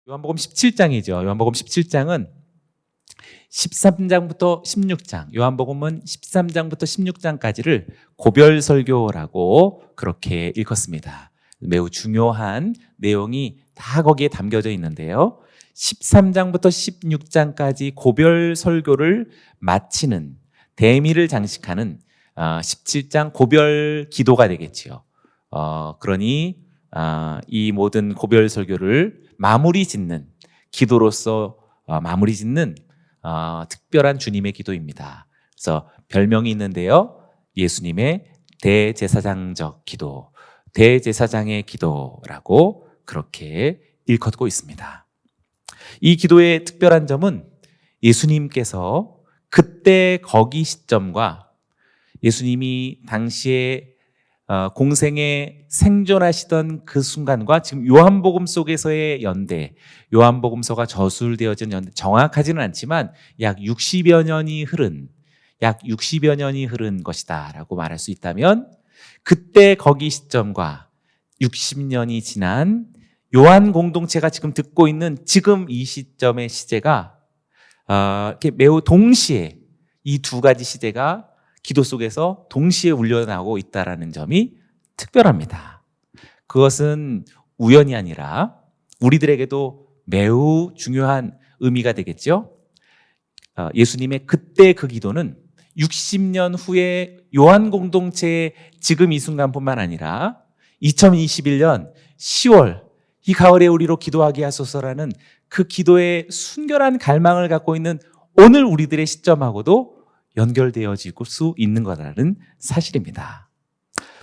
요한복음 17장이죠. 요한복음 17장은 13장부터 16장, 요한복음은 13장부터 16장까지를 고별 설교라고 그렇게 읽었습니다. 매우 중요한 내용이 다 거기에 담겨져 있는데요. 13장부터 16장까지 고별 설교를 마치는 대미를 장식하는 17장 고별 기도가 되겠지요. 그러니 이 모든 고별 설교를 마무리 짓는 기도로서 마무리 짓는 특별한 주님의 기도입니다. 그래서 별명이 있는데요. 예수님의 대제사장적 기도, 대제사장의 기도라고 그렇게 일컫고 있습니다. 이 기도의 특별한 점은 예수님께서 그때 거기 시점과 예수님이 당시에 공생에 생존하시던 그 순간과 지금 요한복음 속에서의 연대, 요한복음서가 저술되어진 연대, 정확하지는 않지만 약 60여 년이 흐른 것이다 라고 말할 수 있다면, 그때 거기 시점과 60년이 지난 요한 공동체가 지금 듣고 있는 지금 이 시점의 시제가 이렇게 매우 동시에 이 두 가지 시제가 기도 속에서 동시에 울려나오고 있다는 점이 특별합니다. 그것은 우연이 아니라 우리들에게도 매우 중요한 의미가 되겠죠. 예수님의 그때 그 기도는 60년 후에 요한 공동체의 지금 이 순간뿐만 아니라 2021년 10월 이 가을에 우리로 기도하게 하소서라는 그 기도의 순결한 갈망을 갖고 있는 오늘 우리들의 시점하고도 연결되어질 수 있는 거라는 사실입니다.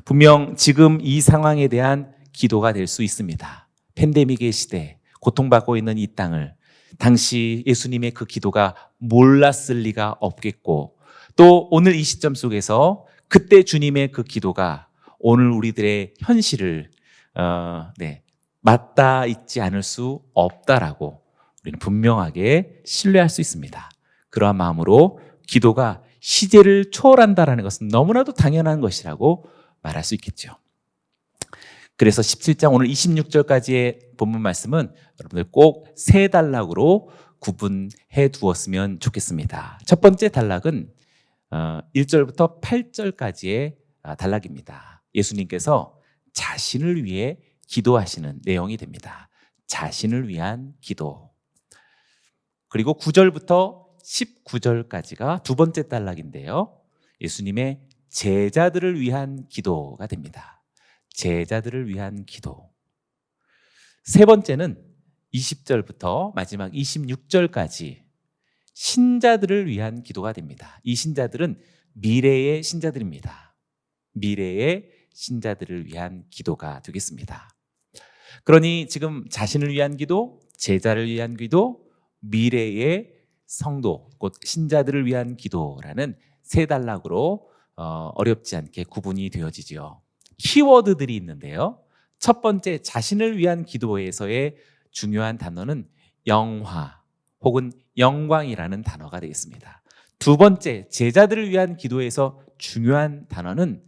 분명 지금 이 상황에 대한 기도가 될 수 있습니다. 팬데믹의 시대, 고통받고 있는 이 땅을 당시 예수님의 그 기도가 몰랐을 리가 없겠고, 또 오늘 이 시점 속에서 그때 주님의 그 기도가 오늘 우리들의 현실을 맞닿아 있지 않을 수 없다라고 우리는 분명하게 신뢰할 수 있습니다. 그러한 마음으로 기도가 시제를 초월한다는 것은 너무나도 당연한 것이라고 말할 수 있겠죠. 그래서 17장 오늘 26절까지의 본문 말씀은 여러분들 꼭 세 단락으로 구분해 두었으면 좋겠습니다. 첫 번째 단락은 1절부터 8절까지의 단락입니다. 예수님께서 자신을 위해 기도하시는 내용이 됩니다. 자신을 위한 기도. 그리고 9절부터 19절까지가 두 번째 단락인데요. 예수님의 제자들을 위한 기도가 됩니다. 제자들을 위한 기도. 세 번째는 20절부터 마지막 26절까지 신자들을 위한 기도가 됩니다. 이 신자들은 미래의 신자들입니다. 미래의 신자들을 위한 기도가 되겠습니다. 그러니 지금 자신을 위한 기도, 제자를 위한 기도, 미래의 성도, 곧 신자들을 위한 기도라는 세 단락으로 어렵지 않게 구분이 되어지죠. 키워드들이 있는데요. 첫 번째, 자신을 위한 기도에서의 중요한 단어는 영화 혹은 영광이라는 단어가 되겠습니다. 두 번째, 제자들을 위한 기도에서 중요한 단어는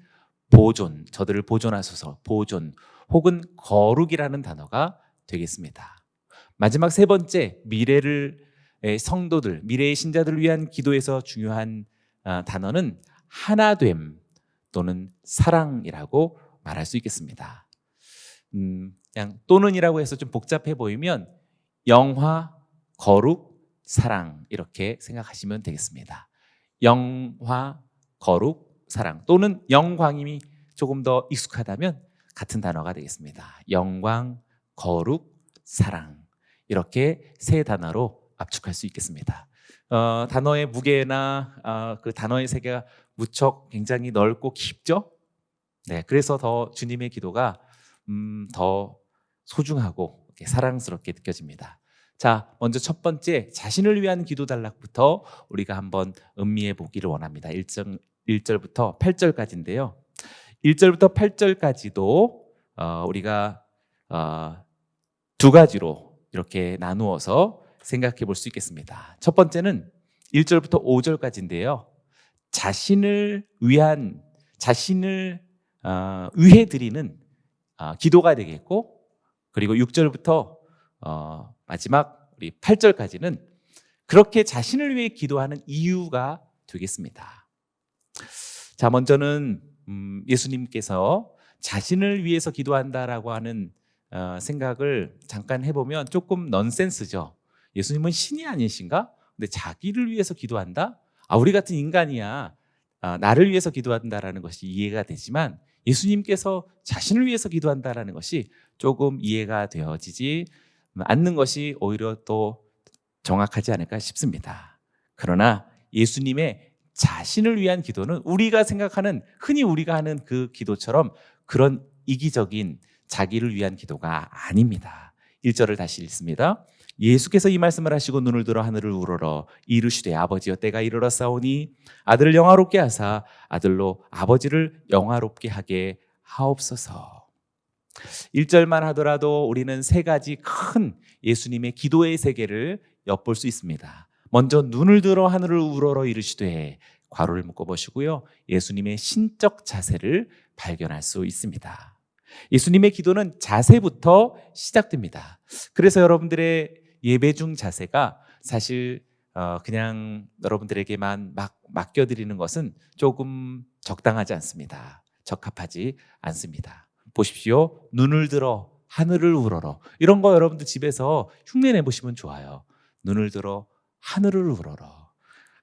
보존, 저들을 보존하소서, 보존 혹은 거룩이라는 단어가 되겠습니다. 마지막 세 번째, 미래의 성도들, 미래의 신자들을 위한 기도에서 중요한 단어는 하나됨 또는 사랑이라고 말할 수 있겠습니다. 그냥 또는이라고 해서 좀 복잡해 보이면 영화, 거룩, 사랑 이렇게 생각하시면 되겠습니다. 영화, 거룩, 사랑 또는 영광이 조금 더 익숙하다면 같은 단어가 되겠습니다. 영광, 거룩, 사랑 이렇게 세 단어로 압축할 수 있겠습니다. 단어의 무게나 그 단어의 세계가 무척 굉장히 넓고 깊죠? 네, 그래서 더 주님의 기도가 더 소중하고 사랑스럽게 느껴집니다. 자, 먼저 첫 번째 자신을 위한 기도 단락부터 우리가 한번 음미해 보기를 원합니다. 1절부터 8절까지인데요. 1절부터 8절까지도 우리가 두 가지로 이렇게 나누어서 생각해 볼 수 있겠습니다. 첫 번째는 1절부터 5절까지인데요. 자신을 위해 드리는 기도가 되겠고, 그리고 6절부터 마지막 우리 8절까지는 그렇게 자신을 위해 기도하는 이유가 되겠습니다. 자, 먼저는 예수님께서 자신을 위해서 기도한다라고 하는 생각을 잠깐 해보면 조금 넌센스죠. 예수님은 신이 아니신가? 근데 자기를 위해서 기도한다? 우리 같은 인간이야 나를 위해서 기도한다라는 것이 이해가 되지만 예수님께서 자신을 위해서 기도한다라는 것이 조금 이해가 되어지지 않는 것이 오히려 또 정확하지 않을까 싶습니다. 그러나 예수님의 자신을 위한 기도는 우리가 생각하는 흔히 우리가 하는 그 기도처럼 그런 이기적인 자기를 위한 기도가 아닙니다. 1절을 다시 읽습니다. 예수께서 이 말씀을 하시고 눈을 들어 하늘을 우러러 이르시되 아버지여 때가 이르렀사오니 아들을 영화롭게 하사 아들로 아버지를 영화롭게 하게 하옵소서. 1절만 하더라도 우리는 세 가지 큰 예수님의 기도의 세계를 엿볼 수 있습니다. 먼저 눈을 들어 하늘을 우러러 이르시되 괄호를 묶어보시고요. 예수님의 신적 자세를 발견할 수 있습니다. 예수님의 기도는 자세부터 시작됩니다. 그래서 여러분들의 예배 중 자세가 사실 그냥 여러분들에게만 막 맡겨드리는 것은 조금 적당하지 않습니다. 적합하지 않습니다. 보십시오. 눈을 들어 하늘을 우러러 이런 거 여러분들 집에서 흉내 내보시면 좋아요. 눈을 들어 하늘을 우러러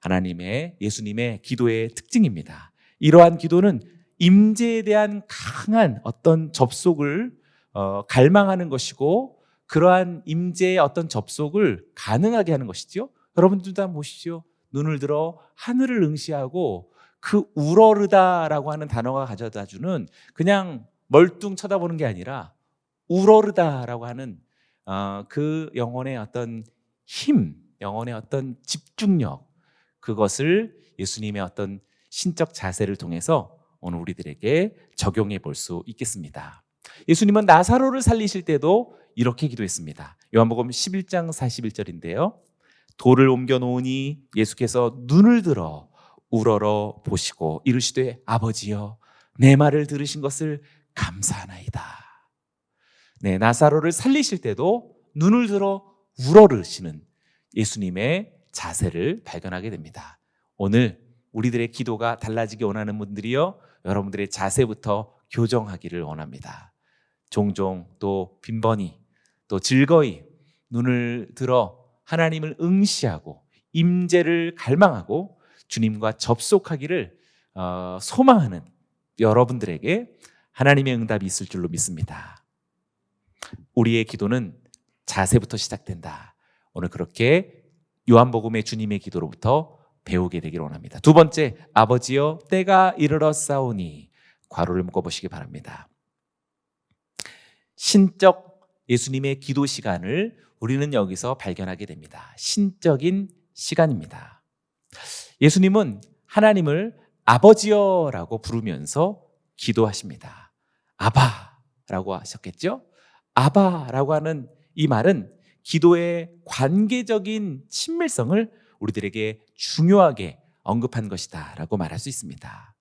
하나님의 예수님의 기도의 특징입니다. 이러한 기도는 임재에 대한 강한 어떤 접속을 갈망하는 것이고 그러한 임재의 어떤 접속을 가능하게 하는 것이죠. 여러분들도 한번 보십시오. 눈을 들어 하늘을 응시하고 그 우러르다라고 하는 단어가 가져다주는 그냥 멀뚱 쳐다보는 게 아니라 우러르다라고 하는 그 영혼의 어떤 힘, 영혼의 어떤 집중력 그것을 예수님의 어떤 신적 자세를 통해서 오늘 우리들에게 적용해 볼 수 있겠습니다. 예수님은 나사로를 살리실 때도 이렇게 기도했습니다. 요한복음 11장 41절인데요. 돌을 옮겨 놓으니 예수께서 눈을 들어 우러러 보시고 이르시되 아버지여 내 말을 들으신 것을 감사하나이다. 네, 나사로를 살리실 때도 눈을 들어 우러르시는 예수님의 자세를 발견하게 됩니다. 오늘 우리들의 기도가 달라지기 원하는 분들이요, 여러분들의 자세부터 교정하기를 원합니다. 종종 또 빈번히 또 즐거이 눈을 들어 하나님을 응시하고 임재를 갈망하고 주님과 접속하기를 소망하는 여러분들에게 하나님의 응답이 있을 줄로 믿습니다. 우리의 기도는 자세부터 시작된다. 오늘 그렇게 요한복음의 주님의 기도로부터 배우게 되기를 원합니다. 두 번째, 아버지여 때가 이르렀사오니 괄호를 묶어보시기 바랍니다. 신적 예수님의 기도 시간을 우리는 여기서 발견하게 됩니다. 신적인 시간입니다. 예수님은 하나님을 아버지여라고 부르면서 기도하십니다. 아바라고 하셨겠죠? 아바라고 하는 이 말은 기도의 관계적인 친밀성을 우리들에게 중요하게 언급한 것이다 라고 말할 수 있습니다.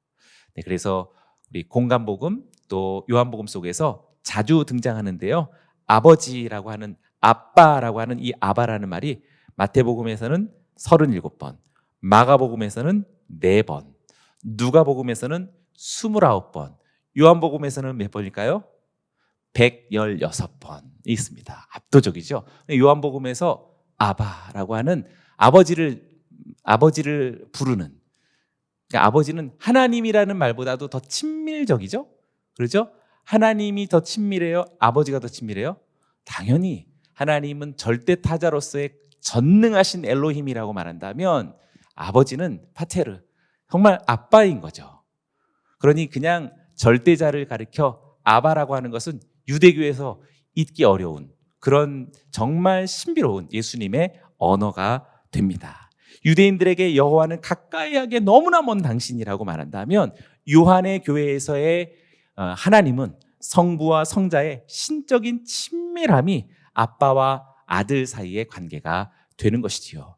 네, 그래서 우리 공간복음 또 요한복음 속에서 자주 등장하는데요, 아버지라고 하는 아빠라고 하는 이 아바라는 말이 마태복음에서는 37번, 마가복음에서는 4번, 누가복음에서는 29번, 요한복음에서는 몇 번일까요? 116번이 있습니다. 압도적이죠. 요한복음에서 아바라고 하는 아버지를 부르는, 그러니까 아버지는 하나님이라는 말보다도 더 친밀적이죠. 그렇죠? 하나님이 더 친밀해요? 아버지가 더 친밀해요? 당연히 하나님은 절대 타자로서의 전능하신 엘로힘이라고 말한다면 아버지는 파테르, 정말 아빠인 거죠. 그러니 그냥 절대자를 가리켜 아바라고 하는 것은 유대교에서 잊기 어려운 그런 정말 신비로운 예수님의 언어가 됩니다. 유대인들에게 여호와는 가까이하게 너무나 먼 당신이라고 말한다면 요한의 교회에서의 하나님은 성부와 성자의 신적인 친밀함이 아빠와 아들 사이의 관계가 되는 것이지요.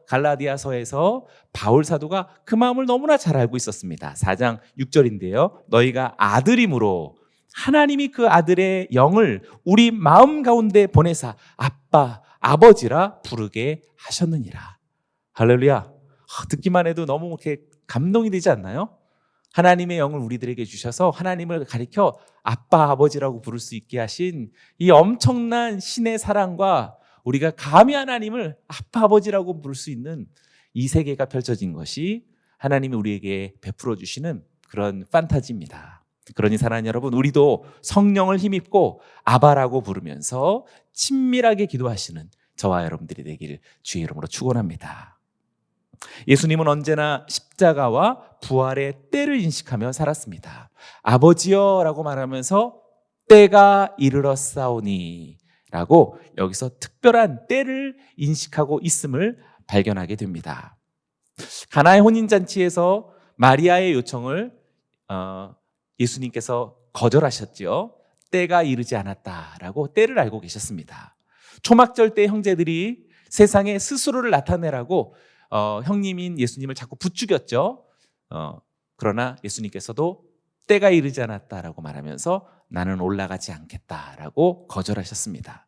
갈라디아서에서 바울 사도가 그 마음을 너무나 잘 알고 있었습니다. 4장 6절인데요. 너희가 아들임으로 하나님이 그 아들의 영을 우리 마음 가운데 보내사 아빠, 아버지라 부르게 하셨느니라. 할렐루야. 듣기만 해도 너무 이렇게 감동이 되지 않나요? 하나님의 영을 우리들에게 주셔서 하나님을 가리켜 아빠, 아버지라고 부를 수 있게 하신 이 엄청난 신의 사랑과 우리가 감히 하나님을 아빠, 아버지라고 부를 수 있는 이 세계가 펼쳐진 것이 하나님이 우리에게 베풀어 주시는 그런 판타지입니다. 그러니 사랑하는 여러분, 우리도 성령을 힘입고 아바라고 부르면서 친밀하게 기도하시는 저와 여러분들이 되기를 주의 이름으로 축원합니다. 예수님은 언제나 십자가와 부활의 때를 인식하며 살았습니다. 아버지여 라고 말하면서 때가 이르렀사오니 라고 여기서 특별한 때를 인식하고 있음을 발견하게 됩니다. 가나의 혼인잔치에서 마리아의 요청을 예수님께서 거절하셨죠. 때가 이르지 않았다라고 때를 알고 계셨습니다. 초막절 때 형제들이 세상에 스스로를 나타내라고 형님인 예수님을 자꾸 부추겼죠. 그러나 예수님께서도 때가 이르지 않았다라고 말하면서 나는 올라가지 않겠다라고 거절하셨습니다.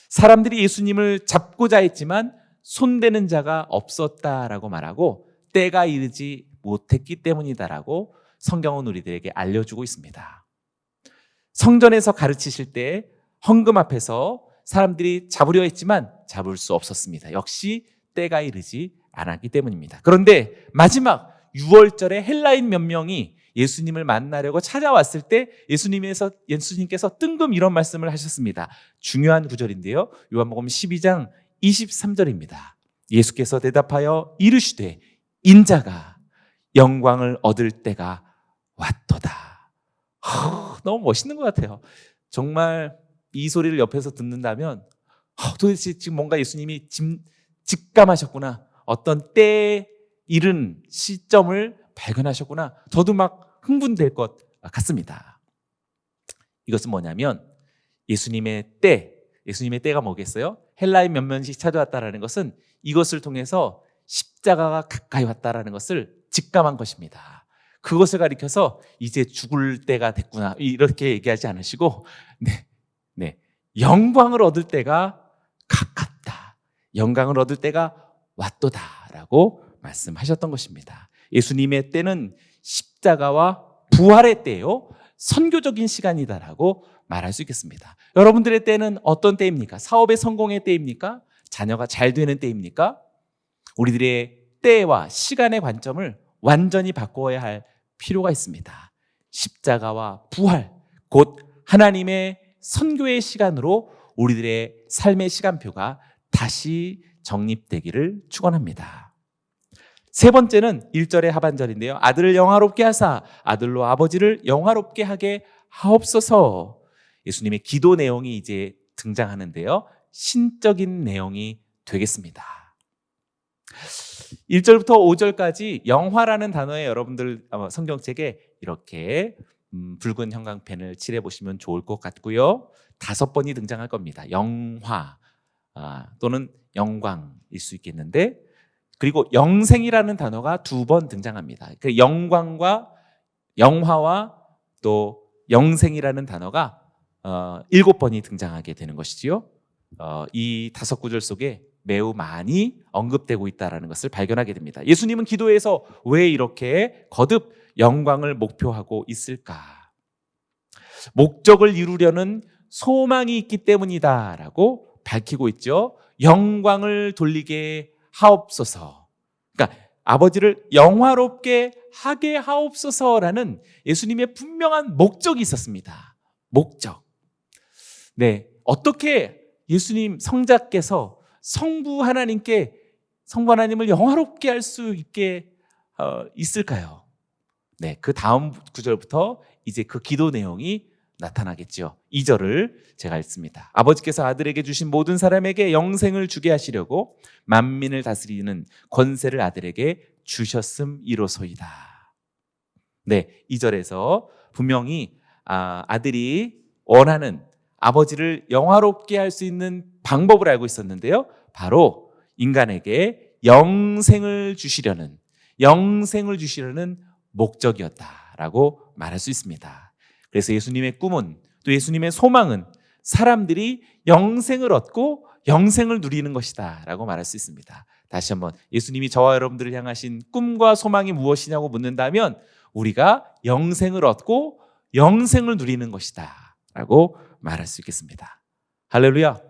사람들이 예수님을 잡고자 했지만 손대는 자가 없었다라고 말하고 때가 이르지 못했기 때문이다라고 성경은 우리들에게 알려주고 있습니다. 성전에서 가르치실 때 헌금 앞에서 사람들이 잡으려 했지만 잡을 수 없었습니다. 역시 때가 이르지 않았기 때문입니다. 그런데 마지막 6월절에 헬라인 몇 명이 예수님을 만나려고 찾아왔을 때 예수님께서 뜬금 이런 말씀을 하셨습니다. 중요한 구절인데요. 요한복음 12장 23절입니다. 예수께서 대답하여 이르시되 인자가 영광을 얻을 때가 왔도다. 너무 멋있는 것 같아요. 정말 이 소리를 옆에서 듣는다면 도대체 지금 뭔가 예수님이 직감하셨구나. 어떤 때에 이른 시점을 발견하셨구나. 저도 막 흥분될 것 같습니다. 이것은 뭐냐면 예수님의 때가 뭐겠어요? 헬라인 몇 명씩 찾아왔다라는 것은 이것을 통해서 십자가가 가까이 왔다라는 것을 직감한 것입니다. 그것을 가리켜서 이제 죽을 때가 됐구나 이렇게 얘기하지 않으시고 영광을 얻을 때가 가깝다. 영광을 얻을 때가 왔도다라고 말씀하셨던 것입니다. 예수님의 때는 십자가와 부활의 때요. 선교적인 시간이다라고 말할 수 있겠습니다. 여러분들의 때는 어떤 때입니까? 사업의 성공의 때입니까? 자녀가 잘 되는 때입니까? 우리들의 때와 시간의 관점을 완전히 바꿔야 할 필요가 있습니다. 십자가와 부활, 곧 하나님의 선교의 시간으로 우리들의 삶의 시간표가 다시 정립되기를 축원합니다. 세 번째는 1절의 하반절인데요. 아들을 영화롭게 하사 아들로 아버지를 영화롭게 하게 하옵소서. 예수님의 기도 내용이 이제 등장하는데요. 신적인 내용이 되겠습니다. 1절부터 5절까지 영화라는 단어에 여러분들 성경책에 이렇게 붉은 형광펜을 칠해 보시면 좋을 것 같고요. 5번이 등장할 겁니다. 영화 또는 영광일 수 있겠는데, 그리고 영생이라는 단어가 2번 등장합니다. 그 영광과 영화와 또 영생이라는 단어가 7번이 등장하게 되는 것이지요. 이 5구절 속에 매우 많이 언급되고 있다는 것을 발견하게 됩니다. 예수님은 기도에서 왜 이렇게 거듭 영광을 목표하고 있을까? 목적을 이루려는 소망이 있기 때문이다라고 밝히고 있죠. 영광을 돌리게 하옵소서. 그러니까 아버지를 영화롭게 하게 하옵소서라는 예수님의 분명한 목적이 있었습니다. 목적. 어떻게 예수님 성자께서 성부 하나님을 영화롭게 할 수 있게 있을까요? 그 다음 구절부터 이제 그 기도 내용이 나타나겠죠. 2절을 제가 읽습니다. 아버지께서 아들에게 주신 모든 사람에게 영생을 주게 하시려고 만민을 다스리는 권세를 아들에게 주셨음이로소이다. 2절에서 분명히 아들이 원하는 아버지를 영화롭게 할 수 있는 방법을 알고 있었는데요. 바로 인간에게 영생을 주시려는 목적이었다라고 말할 수 있습니다. 그래서 예수님의 꿈은, 또 예수님의 소망은 사람들이 영생을 얻고 영생을 누리는 것이다 라고 말할 수 있습니다. 다시 한번, 예수님이 저와 여러분들을 향하신 꿈과 소망이 무엇이냐고 묻는다면 우리가 영생을 얻고 영생을 누리는 것이다 라고 말할 수 있겠습니다. 할렐루야,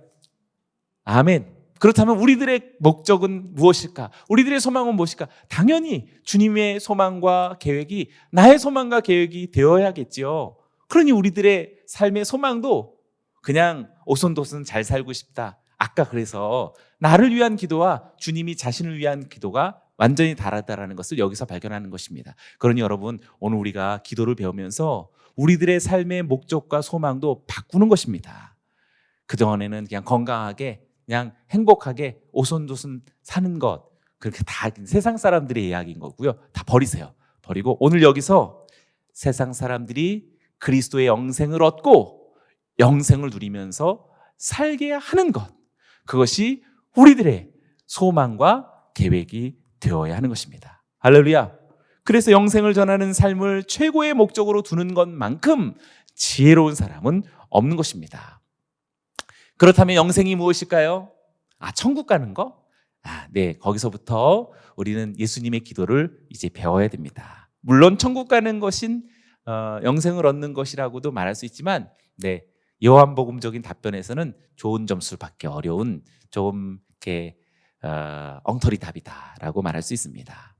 아멘. 그렇다면 우리들의 목적은 무엇일까? 우리들의 소망은 무엇일까? 당연히 주님의 소망과 계획이 나의 소망과 계획이 되어야겠지요. 그러니 우리들의 삶의 소망도 그냥 오손도손 잘 살고 싶다. 아까 그래서 나를 위한 기도와 주님이 자신을 위한 기도가 완전히 다르다라는 것을 여기서 발견하는 것입니다. 그러니 여러분, 오늘 우리가 기도를 배우면서 우리들의 삶의 목적과 소망도 바꾸는 것입니다. 그동안에는 그냥 건강하게, 그냥 행복하게 오손도손 사는 것, 그렇게 다 세상 사람들의 이야기인 거고요. 다 버리세요. 버리고 오늘 여기서 세상 사람들이 그리스도의 영생을 얻고 영생을 누리면서 살게 하는 것, 그것이 우리들의 소망과 계획이 되어야 하는 것입니다. 할렐루야. 그래서 영생을 전하는 삶을 최고의 목적으로 두는 것만큼 지혜로운 사람은 없는 것입니다. 그렇다면 영생이 무엇일까요? 천국 가는 거? 네, 거기서부터 우리는 예수님의 기도를 이제 배워야 됩니다. 물론 천국 가는 것인 영생을 얻는 것이라고도 말할 수 있지만, 네, 요한복음적인 답변에서는 좋은 점수를 받기 어려운 좀 이렇게 엉터리 답이다라고 말할 수 있습니다.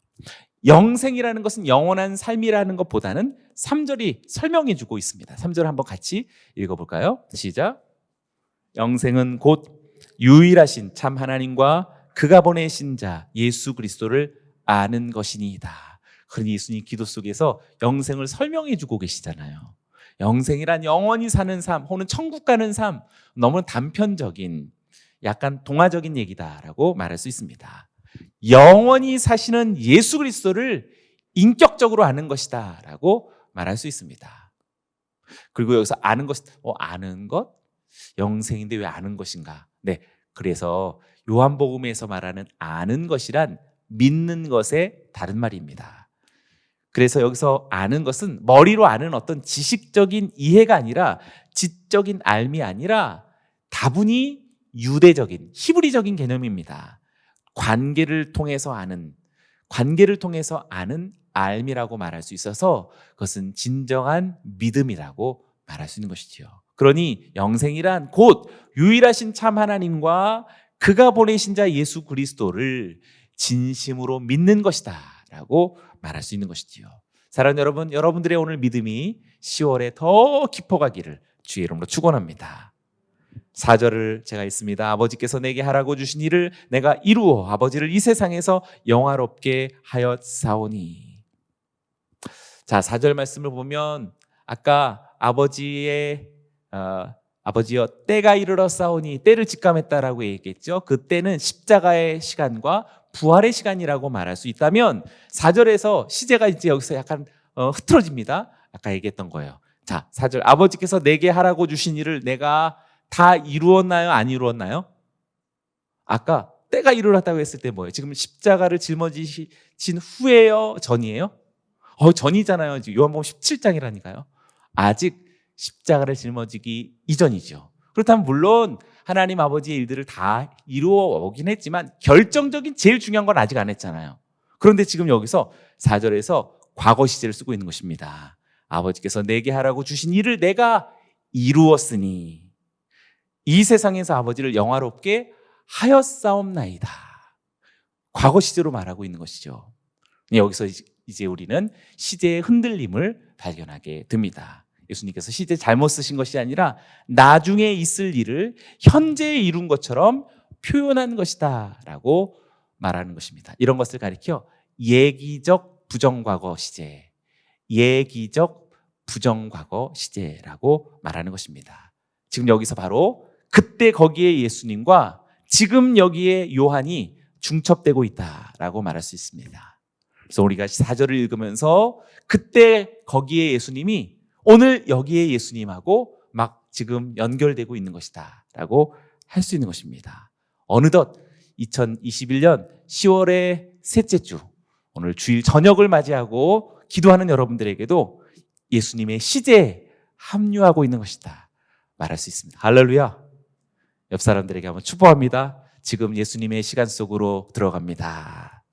영생이라는 것은 영원한 삶이라는 것보다는 3절이 설명해 주고 있습니다. 3절 한번 같이 읽어볼까요? 시작. 영생은 곧 유일하신 참 하나님과 그가 보내신 자 예수 그리스도를 아는 것이니이다. 그러니 예수님 기도 속에서 영생을 설명해 주고 계시잖아요. 영생이란 영원히 사는 삶, 혹은 천국 가는 삶, 너무 단편적인, 약간 동화적인 얘기다라고 말할 수 있습니다. 영원히 사시는 예수 그리스도를 인격적으로 아는 것이다 라고 말할 수 있습니다. 그리고 여기서 아는 것, 아는 것? 영생인데 왜 아는 것인가? 네, 그래서 요한복음에서 말하는 아는 것이란 믿는 것의 다른 말입니다. 그래서 여기서 아는 것은 머리로 아는 어떤 지식적인 이해가 아니라, 지적인 알미 아니라 다분히 유대적인, 히브리적인 개념입니다. 관계를 통해서 아는 알미라고 말할 수 있어서 그것은 진정한 믿음이라고 말할 수 있는 것이지요. 그러니 영생이란 곧 유일하신 참 하나님과 그가 보내신 자 예수 그리스도를 진심으로 믿는 것이다 라고 말할 수 있는 것이지요. 사랑하는 여러분, 여러분들의 오늘 믿음이 10월에 더 깊어가기를 주의 이름으로 축원합니다. 4절을 제가 읽습니다. 아버지께서 내게 하라고 주신 일을 내가 이루어 아버지를 이 세상에서 영화롭게 하였사오니. 자, 4절 말씀을 보면 아까 아버지여 때가 이르렀사오니, 때를 직감했다라고 얘기했죠. 그 때는 십자가의 시간과 부활의 시간이라고 말할 수 있다면 4절에서 시제가 이제 여기서 약간 흐트러집니다. 아까 얘기했던 거예요. 자, 4절 아버지께서 내게 하라고 주신 일을 내가 다 이루었나요? 안 이루었나요? 아까 때가 이르렀다고 했을 때 뭐예요? 지금 십자가를 짊어지신 후에요? 전이에요? 전이잖아요. 요한복음 17장이라니까요. 아직 십자가를 짊어지기 이전이죠. 그렇다면 물론 하나님 아버지의 일들을 다 이루어 오긴 했지만 결정적인 제일 중요한 건 아직 안 했잖아요. 그런데 지금 여기서 4절에서 과거 시제를 쓰고 있는 것입니다. 아버지께서 내게 하라고 주신 일을 내가 이루었으니 이 세상에서 아버지를 영화롭게 하였사옵나이다. 과거 시제로 말하고 있는 것이죠. 여기서 이제 우리는 시제의 흔들림을 발견하게 됩니다. 예수님께서 시제 잘못 쓰신 것이 아니라 나중에 있을 일을 현재에 이룬 것처럼 표현한 것이다 라고 말하는 것입니다. 이런 것을 가리켜 예기적 부정과거 시제, 예기적 부정과거 시제라고 말하는 것입니다. 지금 여기서 바로 그때 거기에 예수님과 지금 여기에 요한이 중첩되고 있다라고 말할 수 있습니다. 그래서 우리가 4절을 읽으면서 그때 거기에 예수님이 오늘 여기에 예수님하고 막 지금 연결되고 있는 것이다 라고 할 수 있는 것입니다. 어느덧 2021년 10월의 셋째 주, 오늘 주일 저녁을 맞이하고 기도하는 여러분들에게도 예수님의 시제 합류하고 있는 것이다 말할 수 있습니다. 할렐루야. 옆 사람들에게 한번 축복합니다. 지금 예수님의 시간 속으로 들어갑니다.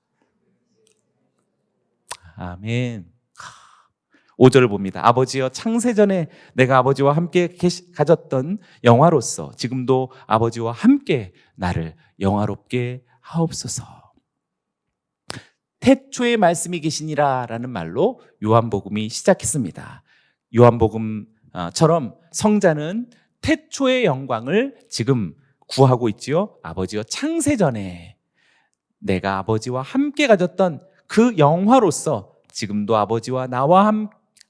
아멘. 5절을 봅니다. 아버지여, 창세전에 내가 아버지와 함께 가졌던 영화로서 지금도 아버지와 함께 나를 영화롭게 하옵소서. 태초에 말씀이 계시니라 라는 말로 요한복음이 시작했습니다. 요한복음처럼 성자는 태초의 영광을 지금 구하고 있지요. 아버지여, 창세전에 내가 아버지와 함께 가졌던 그 영화로서 지금도 아버지와 나와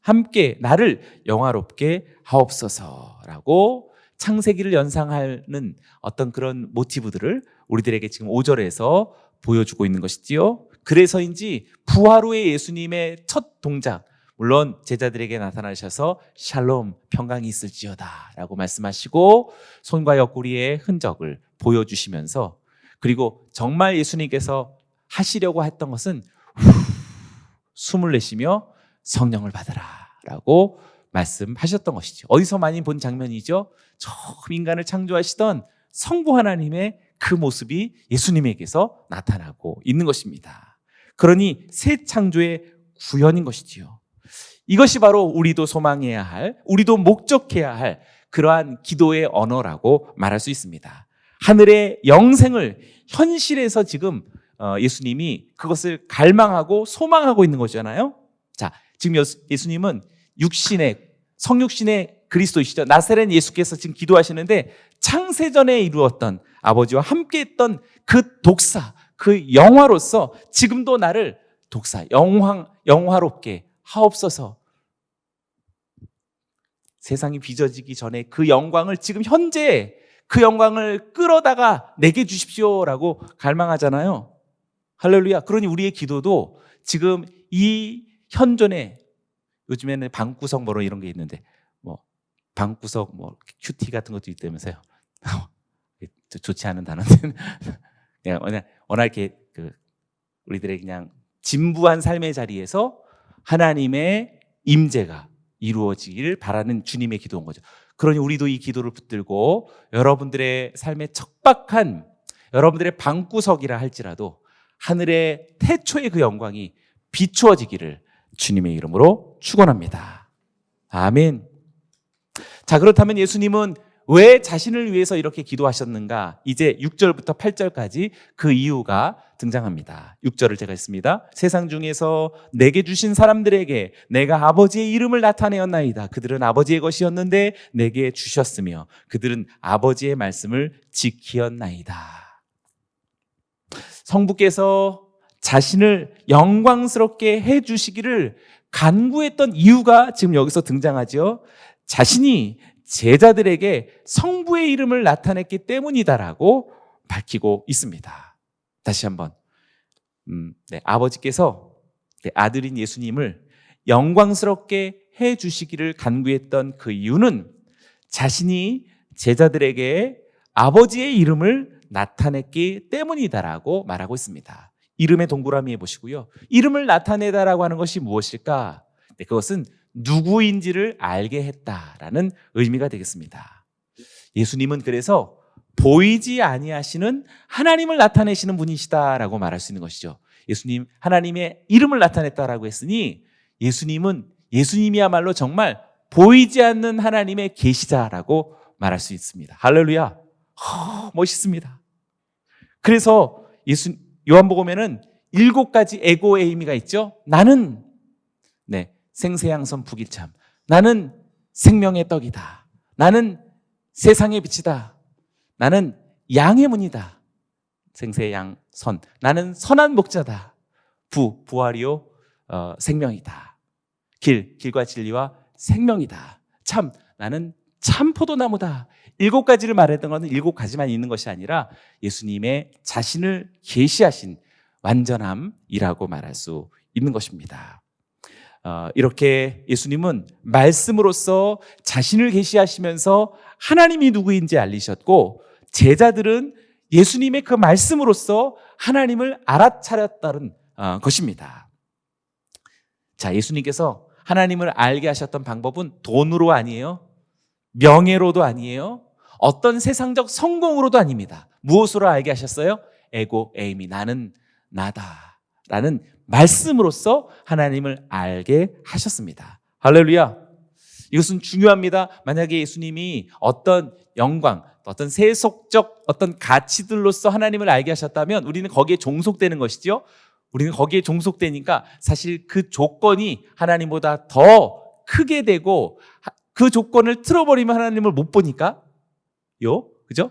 함께 나를 영화롭게 하옵소서라고 창세기를 연상하는 어떤 그런 모티브들을 우리들에게 지금 5절에서 보여주고 있는 것이지요. 그래서인지 부활 후에 예수님의 첫 동작, 물론 제자들에게 나타나셔서 샬롬, 평강이 있을지어다 라고 말씀하시고 손과 옆구리의 흔적을 보여주시면서, 그리고 정말 예수님께서 하시려고 했던 것은 숨을 내쉬며 성령을 받으라 라고 말씀하셨던 것이죠. 어디서 많이 본 장면이죠? 처음 인간을 창조하시던 성부 하나님의 그 모습이 예수님에게서 나타나고 있는 것입니다. 그러니 새 창조의 구현인 것이지요. 이것이 바로 우리도 소망해야 할, 우리도 목적해야 할 그러한 기도의 언어라고 말할 수 있습니다. 하늘의 영생을 현실에서 지금 예수님이 그것을 갈망하고 소망하고 있는 거잖아요. 자, 지금 예수님은 성육신의 그리스도이시죠. 나사렛 예수께서 지금 기도하시는데 창세전에 이루었던 아버지와 함께 했던 그 독사, 그 영화로서 지금도 나를 독사, 영화롭게 하옵소서. 세상이 빚어지기 전에 그 영광을 지금 현재 그 영광을 끌어다가 내게 주십시오라고 갈망하잖아요. 할렐루야. 그러니 우리의 기도도 지금 이 현존에, 요즘에는 방구석 뭐로 이런 게 있는데 방구석 큐티 같은 것도 있다면서요. 좋지 않은 단어인데 그냥 워낙 이렇게 우리들의 그냥 진부한 삶의 자리에서 하나님의 임재가 이루어지기를 바라는 주님의 기도인 거죠. 그러니 우리도 이 기도를 붙들고 여러분들의 삶의 척박한 여러분들의 방구석이라 할지라도 하늘의 태초의 그 영광이 비추어지기를 주님의 이름으로 축원합니다. 아멘. 자, 그렇다면 예수님은 왜 자신을 위해서 이렇게 기도하셨는가? 이제 6절부터 8절까지 그 이유가 등장합니다. 6절을 제가 했습니다. 세상 중에서 내게 주신 사람들에게 내가 아버지의 이름을 나타내었나이다. 그들은 아버지의 것이었는데 내게 주셨으며 그들은 아버지의 말씀을 지키었나이다. 성부께서 자신을 영광스럽게 해주시기를 간구했던 이유가 지금 여기서 등장하죠. 자신이 제자들에게 성부의 이름을 나타냈기 때문이다라고 밝히고 있습니다. 다시 한번 아버지께서 아들인 예수님을 영광스럽게 해주시기를 간구했던 그 이유는 자신이 제자들에게 아버지의 이름을 나타냈기 때문이다라고 말하고 있습니다. 이름의 동그라미 해보시고요. 이름을 나타내다라고 하는 것이 무엇일까? 그것은 누구인지를 알게 했다라는 의미가 되겠습니다. 예수님은 그래서 보이지 아니하시는 하나님을 나타내시는 분이시다라고 말할 수 있는 것이죠. 예수님, 하나님의 이름을 나타냈다라고 했으니 예수님이야말로 정말 보이지 않는 하나님의 계시자라고 말할 수 있습니다. 할렐루야. 멋있습니다. 그래서 요한복음에는 7가지 에고의 의미가 있죠. 나는 생새양선 북일참, 나는 생명의 떡이다, 나는 세상의 빛이다, 나는 양의 문이다, 생새양선, 나는 선한 목자다, 부활이요 생명이다, 길과 진리와 생명이다, 참, 나는 참 포도나무다. 7가지를 말했던 것은 7가지만 있는 것이 아니라 예수님의 자신을 계시하신 완전함이라고 말할 수 있는 것입니다. 이렇게 예수님은 말씀으로서 자신을 계시하시면서 하나님이 누구인지 알리셨고, 제자들은 예수님의 그 말씀으로써 하나님을 알아차렸다는 것입니다. 자, 예수님께서 하나님을 알게 하셨던 방법은 돈으로 아니에요. 명예로도 아니에요. 어떤 세상적 성공으로도 아닙니다. 무엇으로 알게 하셨어요? 에고 에이미, 나는 나다라는 말씀으로써 하나님을 알게 하셨습니다. 할렐루야. 이것은 중요합니다. 만약에 예수님이 어떤 영광, 어떤 세속적 어떤 가치들로서 하나님을 알게 하셨다면 우리는 거기에 종속되는 것이죠. 우리는 거기에 종속되니까 사실 그 조건이 하나님보다 더 크게 되고, 그 조건을 틀어버리면 하나님을 못 보니까 그죠?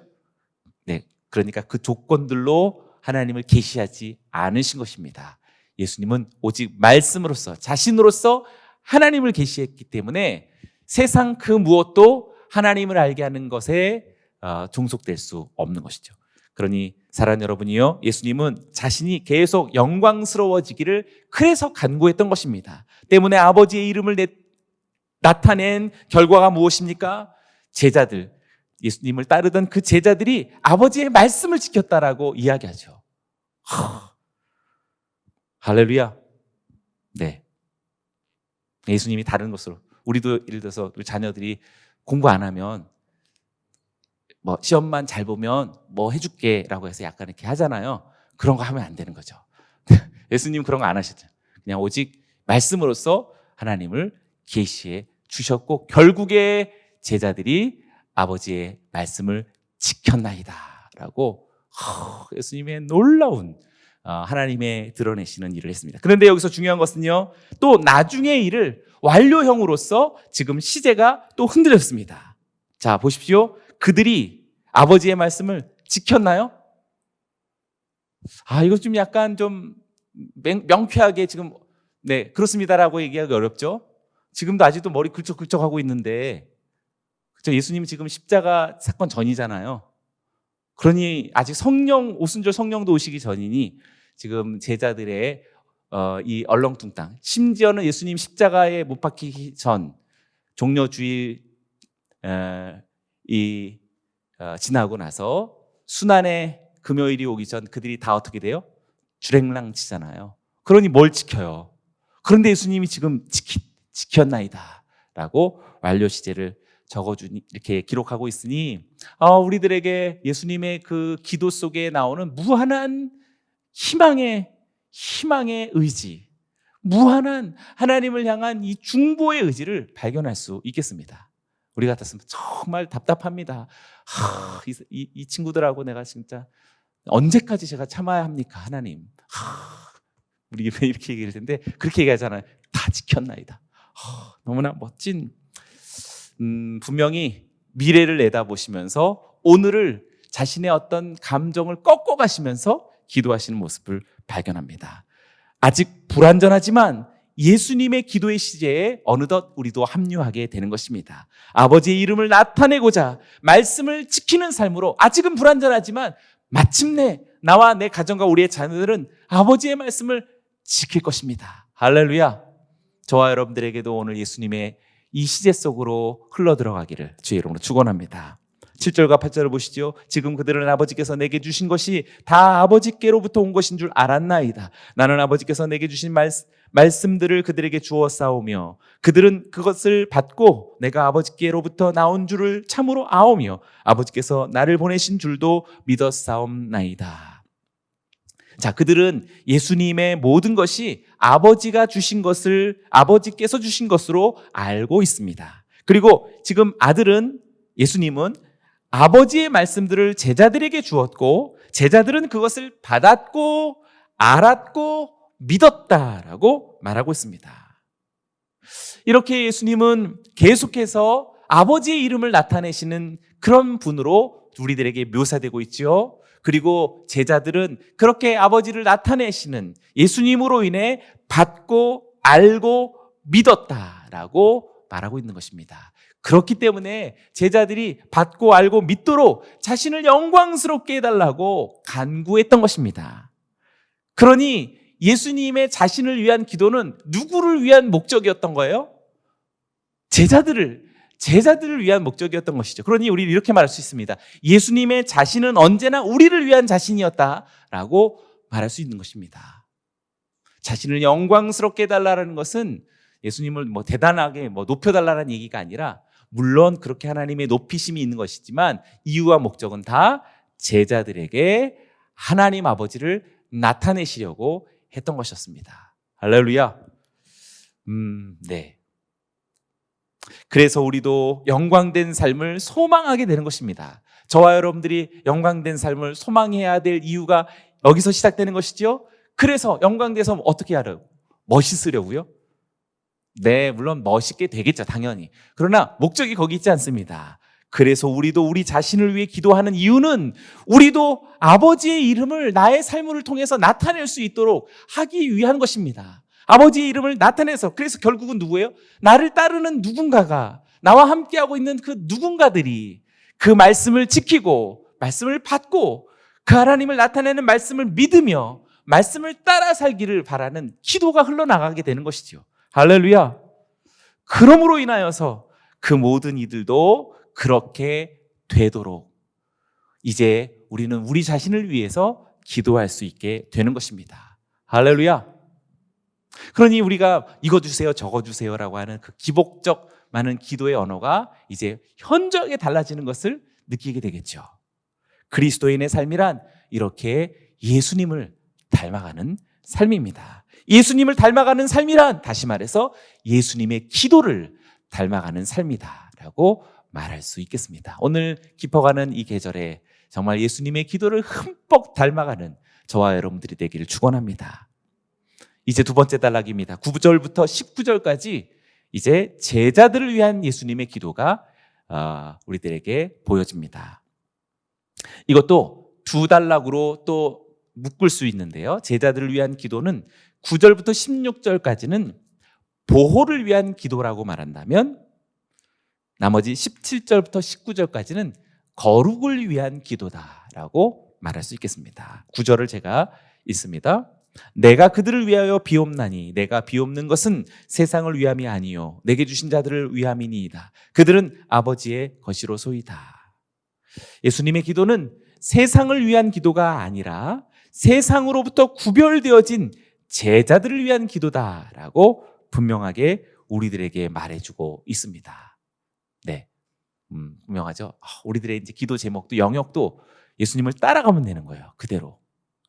네, 그러니까 그 조건들로 하나님을 계시하지 않으신 것입니다. 예수님은 오직 말씀으로서, 자신으로서 하나님을 계시했기 때문에 세상 그 무엇도 하나님을 알게 하는 것에 종속될 수 없는 것이죠. 그러니 사랑하는 여러분이요, 예수님은 자신이 계속 영광스러워지기를 그래서 간구했던 것입니다. 때문에 아버지의 이름을 나타낸 결과가 무엇입니까? 제자들, 예수님을 따르던 그 제자들이 아버지의 말씀을 지켰다라고 이야기하죠. 할렐루야. 네. 예수님이 다른 것으로, 우리도 예를 들어서 우리 자녀들이 공부 안 하면 뭐 시험만 잘 보면 뭐 해줄게 라고 해서 약간 이렇게 하잖아요. 그런 거 하면 안 되는 거죠. 예수님 그런 거 안 하셨죠. 그냥 오직 말씀으로써 하나님을 계시해 주셨고, 결국에 제자들이 아버지의 말씀을 지켰나이다 라고 예수님의 놀라운 하나님의 드러내시는 일을 했습니다. 그런데 여기서 중요한 것은요, 또 나중의 일을 완료형으로서 지금 시제가 또 흔들렸습니다. 자, 보십시오. 그들이 아버지의 말씀을 지켰나요? 이거 좀 약간 좀 명쾌하게 지금 네, 그렇습니다라고 얘기하기 어렵죠. 지금도 아직도 머리 긁적긁적하고 있는데, 그렇죠? 예수님이 지금 십자가 사건 전이잖아요. 그러니 아직 오순절 성령도 오시기 전이니 지금 제자들의 이 얼렁뚱땅, 심지어는 예수님 십자가에 못 박히기 전 종려주일 지나고 나서 순환의 금요일이 오기 전 그들이 다 어떻게 돼요? 주랭랑치잖아요. 그러니 뭘 지켜요? 그런데 예수님이 지금 지켰나이다 라고 완료 시제를 이렇게 기록하고 있으니 우리들에게 예수님의 그 기도 속에 나오는 무한한 희망의 의지, 무한한 하나님을 향한 이 중보의 의지를 발견할 수 있겠습니다. 우리 같았으면 정말 답답합니다. 이 친구들하고 내가 진짜 언제까지 제가 참아야 합니까, 하나님? 우리 이렇게 얘기할 텐데 그렇게 얘기하잖아요. 다 지켰나이다. 너무나 멋진, 분명히 미래를 내다보시면서 오늘을 자신의 어떤 감정을 꺾어 가시면서 기도하시는 모습을 발견합니다. 아직 불완전하지만 예수님의 기도의 시제에 어느덧 우리도 합류하게 되는 것입니다. 아버지의 이름을 나타내고자 말씀을 지키는 삶으로, 아직은 불완전하지만 마침내 나와 내 가정과 우리의 자녀들은 아버지의 말씀을 지킬 것입니다. 할렐루야. 저와 여러분들에게도 오늘 예수님의 이 시제 속으로 흘러들어가기를 주의 이름으로 축원합니다. 7절과 8절을 보시죠. 지금 그들은 아버지께서 내게 주신 것이 다 아버지께로부터 온 것인 줄 알았나이다. 나는 아버지께서 내게 주신 말씀들을 그들에게 주어 싸우며 그들은 그것을 받고 내가 아버지께로부터 나온 줄을 참으로 아오며 아버지께서 나를 보내신 줄도 믿어 싸움나이다. 자, 그들은 예수님의 모든 것이 아버지께서 주신 것으로 알고 있습니다. 그리고 지금 예수님은 아버지의 말씀들을 제자들에게 주었고, 제자들은 그것을 받았고 알았고 믿었다라고 말하고 있습니다. 이렇게 예수님은 계속해서 아버지의 이름을 나타내시는 그런 분으로 우리들에게 묘사되고 있죠. 그리고 제자들은 그렇게 아버지를 나타내시는 예수님으로 인해 받고 알고 믿었다라고 말하고 있는 것입니다. 그렇기 때문에 제자들이 받고 알고 믿도록 자신을 영광스럽게 해달라고 간구했던 것입니다. 그러니 예수님의 자신을 위한 기도는 누구를 위한 목적이었던 거예요? 제자들을 위한 목적이었던 것이죠. 그러니 우리는 이렇게 말할 수 있습니다. 예수님의 자신은 언제나 우리를 위한 자신이었다라고 말할 수 있는 것입니다. 자신을 영광스럽게 해달라는 것은 예수님을 뭐 대단하게 뭐 높여달라는 얘기가 아니라, 물론 그렇게 하나님의 높이심이 있는 것이지만 이유와 목적은 다 제자들에게 하나님 아버지를 나타내시려고 했던 것이었습니다. 할렐루야. 네. 그래서 우리도 영광된 삶을 소망하게 되는 것입니다. 저와 여러분들이 영광된 삶을 소망해야 될 이유가 여기서 시작되는 것이죠. 그래서 영광돼서 어떻게 하려고? 멋있으려고요? 네, 물론 멋있게 되겠죠, 당연히. 그러나 목적이 거기 있지 않습니다. 그래서 우리도 우리 자신을 위해 기도하는 이유는 우리도 아버지의 이름을 나의 삶을 통해서 나타낼 수 있도록 하기 위한 것입니다. 아버지의 이름을 나타내서, 그래서 결국은 누구예요? 나를 따르는 누군가가, 나와 함께하고 있는 그 누군가들이 그 말씀을 지키고 말씀을 받고 그 하나님을 나타내는 말씀을 믿으며 말씀을 따라 살기를 바라는 기도가 흘러나가게 되는 것이죠. 할렐루야. 그러므로 인하여서 그 모든 이들도 그렇게 되도록 이제 우리는 우리 자신을 위해서 기도할 수 있게 되는 것입니다. 할렐루야. 그러니 우리가 이거 주세요, 저거 주세요라고 하는 그 기복적 많은 기도의 언어가 이제 현저하게 달라지는 것을 느끼게 되겠죠. 그리스도인의 삶이란 이렇게 예수님을 닮아가는 삶입니다. 예수님을 닮아가는 삶이란, 다시 말해서 예수님의 기도를 닮아가는 삶이다라고 말할 수 있겠습니다. 오늘 깊어가는 이 계절에 정말 예수님의 기도를 흠뻑 닮아가는 저와 여러분들이 되기를 축원합니다. 이제 두 번째 단락입니다. 9절부터 19절까지 이제 제자들을 위한 예수님의 기도가 우리들에게 보여집니다. 이것도 두 단락으로 또 묶을 수 있는데요. 제자들을 위한 기도는 9절부터 16절까지는 보호를 위한 기도라고 말한다면, 나머지 17절부터 19절까지는 거룩을 위한 기도다라고 말할 수 있겠습니다. 9절을 제가 읽습니다. 내가 그들을 위하여 비옵나니 내가 비옵는 것은 세상을 위함이 아니요 내게 주신 자들을 위함이니이다. 그들은 아버지의 것이로소이다. 예수님의 기도는 세상을 위한 기도가 아니라 세상으로부터 구별되어진 제자들을 위한 기도다라고 분명하게 우리들에게 말해주고 있습니다. 네, 분명하죠. 우리들의 이제 기도 제목도 영역도 예수님을 따라가면 되는 거예요. 그대로,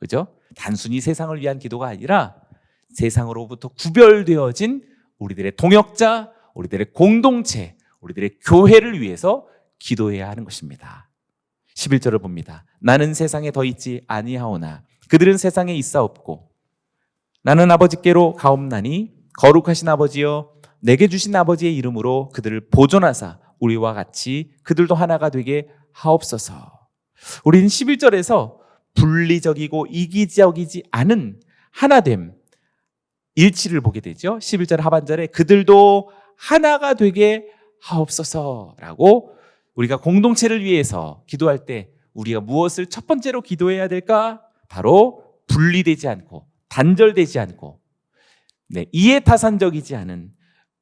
그죠? 단순히 세상을 위한 기도가 아니라 세상으로부터 구별되어진 우리들의 동역자, 우리들의 공동체, 우리들의 교회를 위해서 기도해야 하는 것입니다. 11절을 봅니다. 나는 세상에 더 있지 아니하오나 그들은 세상에 있사옵고 나는 아버지께로 가옵나니 거룩하신 아버지여 내게 주신 아버지의 이름으로 그들을 보존하사 우리와 같이 그들도 하나가 되게 하옵소서. 우리는 11절에서 분리적이고 이기적이지 않은 하나됨, 일치를 보게 되죠. 11절 하반절에 그들도 하나가 되게 하옵소서라고, 우리가 공동체를 위해서 기도할 때 우리가 무엇을 첫 번째로 기도해야 될까? 바로 분리되지 않고 단절되지 않고 이해타산적이지 않은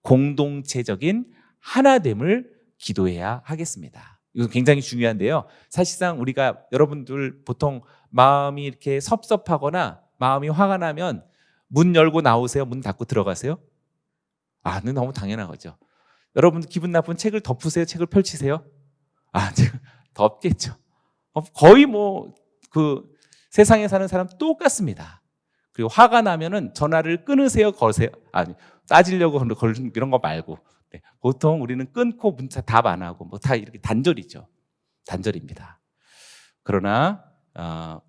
공동체적인 하나됨을 기도해야 하겠습니다. 이거 굉장히 중요한데요. 사실상 우리가, 여러분들 보통 마음이 이렇게 섭섭하거나 마음이 화가 나면 문 열고 나오세요? 문 닫고 들어가세요? 너무 당연한 거죠. 여러분 기분 나쁜 책을 덮으세요? 책을 펼치세요? 덮겠죠. 거의 세상에 사는 사람 똑같습니다. 그리고 화가 나면은 전화를 끊으세요? 거세요? 따지려고 걸는 이런 거 말고. 보통 우리는 끊고 문자 답 안 하고 다 이렇게 단절이죠. 단절입니다. 그러나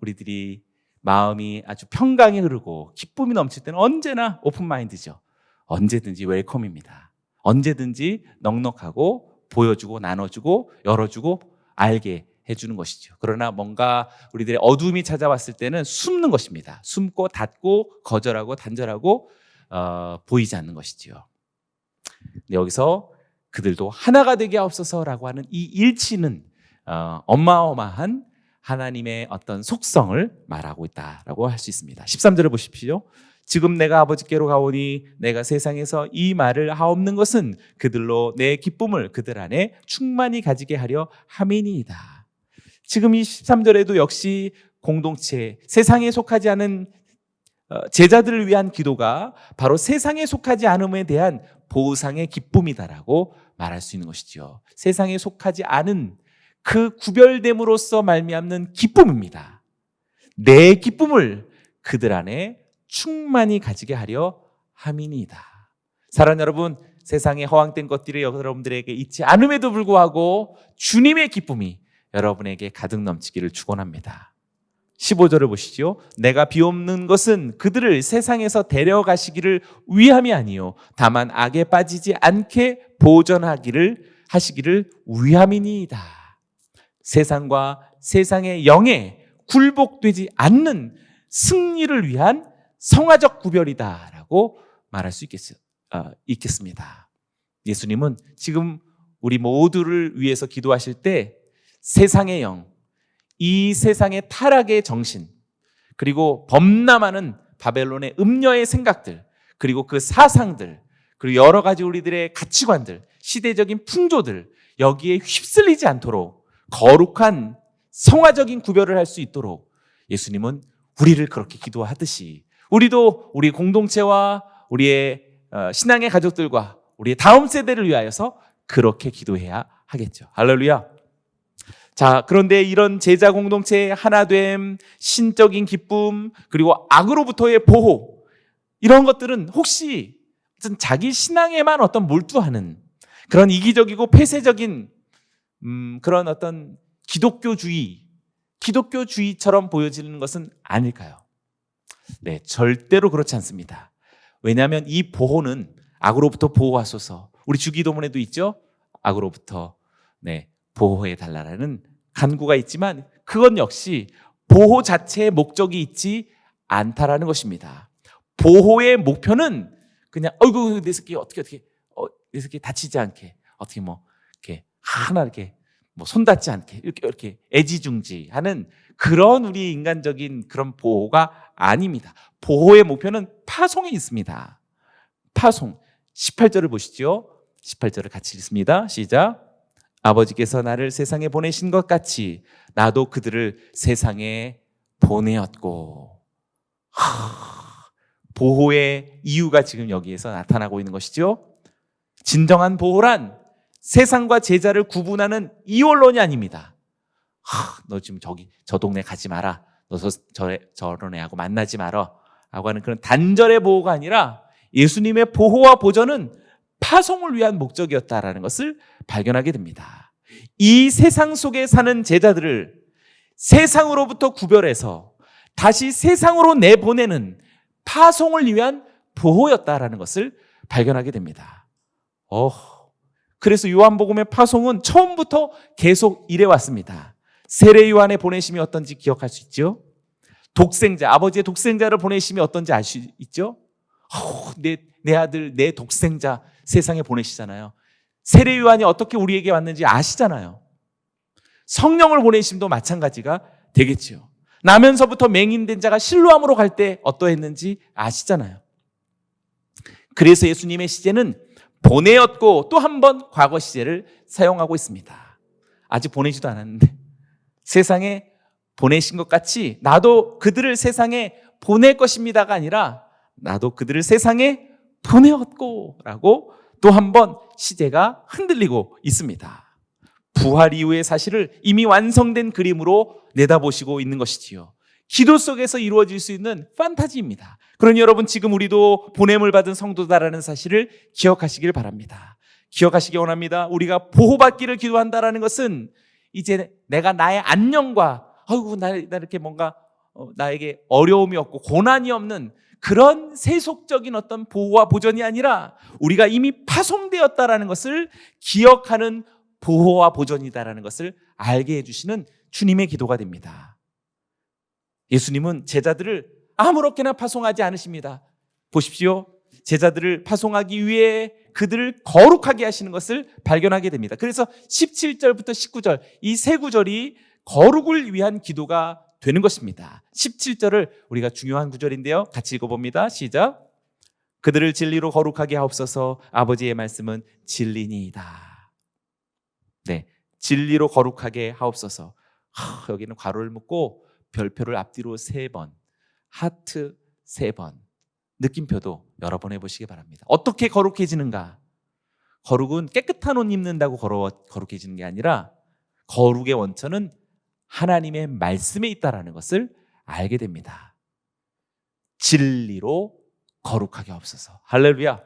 우리들이 마음이 아주 평강이 흐르고 기쁨이 넘칠 때는 언제나 오픈 마인드죠. 언제든지 웰컴입니다. 언제든지 넉넉하고 보여주고 나눠주고 열어주고 알게 해주는 것이죠. 그러나 뭔가 우리들의 어둠이 찾아왔을 때는 숨는 것입니다. 숨고 닫고 거절하고 단절하고 보이지 않는 것이지요. 여기서 그들도 하나가 되게 하옵소서라고 하는 이 일치는 어마어마한 하나님의 어떤 속성을 말하고 있다라고 할 수 있습니다. 13절을 보십시오. 지금 내가 아버지께로 가오니 내가 세상에서 이 말을 하옵는 것은 그들로 내 기쁨을 그들 안에 충만히 가지게 하려 함이니이다. 지금 이 13절에도 역시 공동체, 세상에 속하지 않은 제자들을 위한 기도가 바로 세상에 속하지 않음에 대한 보상의 기쁨이다라고 말할 수 있는 것이죠. 세상에 속하지 않은 그 구별됨으로써 말미암는 기쁨입니다. 내 기쁨을 그들 안에 충만히 가지게 하려 함이니이다. 사랑하는 여러분, 세상에 허황된 것들이 여러분들에게 있지 않음에도 불구하고 주님의 기쁨이 여러분에게 가득 넘치기를 축원합니다. 15절을 보시죠. 내가 비옵는 것은 그들을 세상에서 데려가시기를 위함이 아니요 다만 악에 빠지지 않게 하시기를 위함이니이다. 세상과 세상의 영에 굴복되지 않는 승리를 위한 성화적 구별이다라고 말할 수 있겠습니다. 예수님은 지금 우리 모두를 위해서 기도하실 때 세상의 영, 이 세상의 타락의 정신, 그리고 범람하는 바벨론의 음녀의 생각들, 그리고 그 사상들, 그리고 여러 가지 우리들의 가치관들, 시대적인 풍조들, 여기에 휩쓸리지 않도록 거룩한 성화적인 구별을 할 수 있도록 예수님은 우리를 그렇게 기도하듯이 우리도 우리 공동체와 우리의 신앙의 가족들과 우리의 다음 세대를 위하여서 그렇게 기도해야 하겠죠. 할렐루야. 자, 그런데 이런 제자 공동체의 하나됨, 신적인 기쁨, 그리고 악으로부터의 보호, 이런 것들은 혹시 자기 신앙에만 어떤 몰두하는 그런 이기적이고 폐쇄적인 그런 어떤 기독교주의처럼 보여지는 것은 아닐까요? 네, 절대로 그렇지 않습니다. 왜냐하면 이 보호는 악으로부터 보호하소서. 우리 주기도문에도 있죠? 악으로부터 보호해 달라는 간구가 있지만 그건 역시 보호 자체의 목적이 있지 않다라는 것입니다. 보호의 목표는 그냥 어이구 내 새끼 내 새끼 다치지 않게 어떻게 이렇게 하나 이렇게 손 닿지 않게 이렇게 애지중지하는 그런 우리 인간적인 그런 보호가 아닙니다. 보호의 목표는 파송에 있습니다. 파송. 18절을 보시죠. 18절을 같이 읽습니다. 시작. 아버지께서 나를 세상에 보내신 것 같이 나도 그들을 세상에 보내었고. 보호의 이유가 지금 여기에서 나타나고 있는 것이죠. 진정한 보호란 세상과 제자를 구분하는 이원론이 아닙니다. 너 지금 저 동네 가지 마라. 너 저런 애하고 만나지 마라. 라고 하는 그런 단절의 보호가 아니라 예수님의 보호와 보전은 파송을 위한 목적이었다라는 것을 발견하게 됩니다. 이 세상 속에 사는 제자들을 세상으로부터 구별해서 다시 세상으로 내보내는 파송을 위한 보호였다라는 것을 발견하게 됩니다. 그래서 요한복음의 파송은 처음부터 계속 이래왔습니다. 세례 요한의 보내심이 어떤지 기억할 수 있죠? 아버지의 독생자를 보내심이 어떤지 알 수 있죠? 내 아들, 내 독생자 세상에 보내시잖아요. 세례 요한이 어떻게 우리에게 왔는지 아시잖아요. 성령을 보내심도 마찬가지가 되겠지요. 나면서부터 맹인된 자가 실로암으로 갈 때 어떠했는지 아시잖아요. 그래서 예수님의 시제는 보내었고 또 한 번 과거 시제를 사용하고 있습니다. 아직 보내지도 않았는데 세상에 보내신 것 같이 나도 그들을 세상에 보낼 것입니다가 아니라 나도 그들을 세상에 보내었고 라고 또 한 번 시제가 흔들리고 있습니다. 부활 이후의 사실을 이미 완성된 그림으로 내다보시고 있는 것이지요. 기도 속에서 이루어질 수 있는 판타지입니다. 그러니 여러분 지금 우리도 보냄을 받은 성도다라는 사실을 기억하시길 바랍니다. 기억하시기 원합니다. 우리가 보호받기를 기도한다라는 것은 이제 내가 나의 안녕과 나 이렇게 뭔가 나에게 어려움이 없고 고난이 없는 그런 세속적인 어떤 보호와 보전이 아니라 우리가 이미 파송되었다라는 것을 기억하는 보호와 보전이다라는 것을 알게 해주시는 주님의 기도가 됩니다. 예수님은 제자들을 아무렇게나 파송하지 않으십니다. 보십시오. 제자들을 파송하기 위해 그들을 거룩하게 하시는 것을 발견하게 됩니다. 그래서 17절부터 19절 이 세 구절이 거룩을 위한 기도가 되는 것입니다. 17절을 우리가 중요한 구절인데요. 같이 읽어봅니다. 시작. 그들을 진리로 거룩하게 하옵소서. 아버지의 말씀은 진리니이다. 네, 진리로 거룩하게 하옵소서. 여기는 괄호를 묶고 별표를 앞뒤로 3번 하트 3번. 느낌표도 여러 번 해보시기 바랍니다. 어떻게 거룩해지는가? 거룩은 깨끗한 옷 입는다고 거룩해지는 게 아니라 거룩의 원천은 하나님의 말씀에 있다는 것을 알게 됩니다. 진리로 거룩하게 하옵소서. 할렐루야.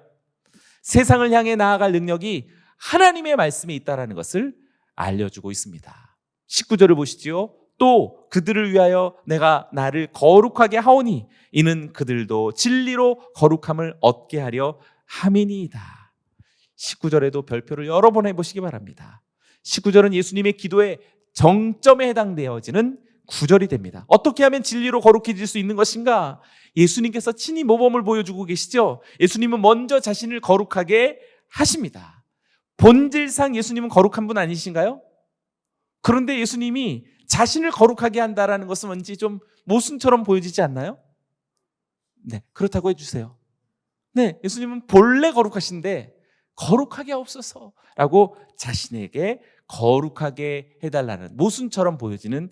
세상을 향해 나아갈 능력이 하나님의 말씀에 있다는 것을 알려주고 있습니다. 19절을 보시지요. 또 그들을 위하여 내가 나를 거룩하게 하오니 이는 그들도 진리로 거룩함을 얻게 하려 함이니이다. 19절에도 별표를 여러 번 해보시기 바랍니다. 19절은 예수님의 기도의 정점에 해당되어지는 구절이 됩니다. 어떻게 하면 진리로 거룩해질 수 있는 것인가? 예수님께서 친히 모범을 보여주고 계시죠. 예수님은 먼저 자신을 거룩하게 하십니다. 본질상 예수님은 거룩한 분 아니신가요? 그런데 예수님이 자신을 거룩하게 한다는 것은 왠지 좀 모순처럼 보여지지 않나요? 네, 그렇다고 해주세요. 네, 예수님은 본래 거룩하신데 거룩하게 하옵소서라고 자신에게 거룩하게 해달라는 모순처럼 보여지는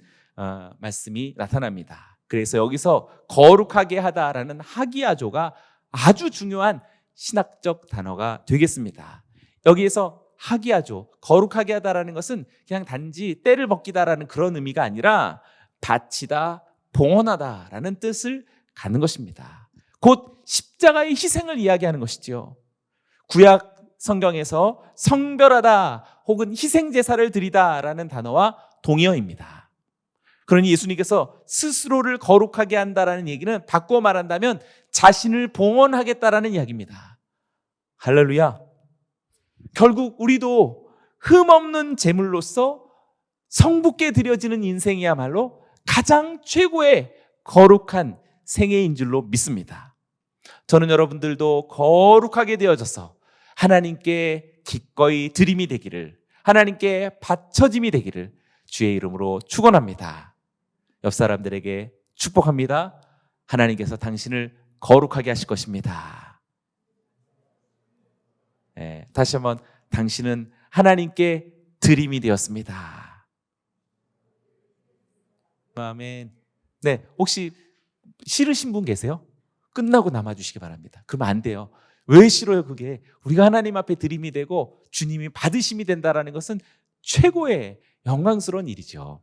말씀이 나타납니다. 그래서 여기서 거룩하게 하다라는 하기야조가 아주 중요한 신학적 단어가 되겠습니다. 여기에서 하기야조, 거룩하게 하다라는 것은 그냥 단지 때를 벗기다라는 그런 의미가 아니라 바치다, 봉헌하다라는 뜻을 갖는 것입니다. 곧 십자가의 희생을 이야기하는 것이지요. 구약 성경에서 성별하다 혹은 희생제사를 드리다라는 단어와 동의어입니다. 그러니 예수님께서 스스로를 거룩하게 한다라는 얘기는 바꿔 말한다면 자신을 봉헌하겠다라는 이야기입니다. 할렐루야. 결국 우리도 흠없는 제물로서 성부께 드려지는 인생이야말로 가장 최고의 거룩한 생애인 줄로 믿습니다. 저는 여러분들도 거룩하게 되어져서 하나님께 기꺼이 드림이 되기를, 하나님께 바쳐짐이 되기를 주의 이름으로 축원합니다. 옆 사람들에게 축복합니다. 하나님께서 당신을 거룩하게 하실 것입니다. 네, 다시 한번 당신은 하나님께 드림이 되었습니다. 아멘. 네, 혹시 싫으신 분 계세요? 끝나고 남아주시기 바랍니다. 그러면 안 돼요. 왜 싫어요? 그게 우리가 하나님 앞에 드림이 되고 주님이 받으심이 된다는 것은 최고의 영광스러운 일이죠.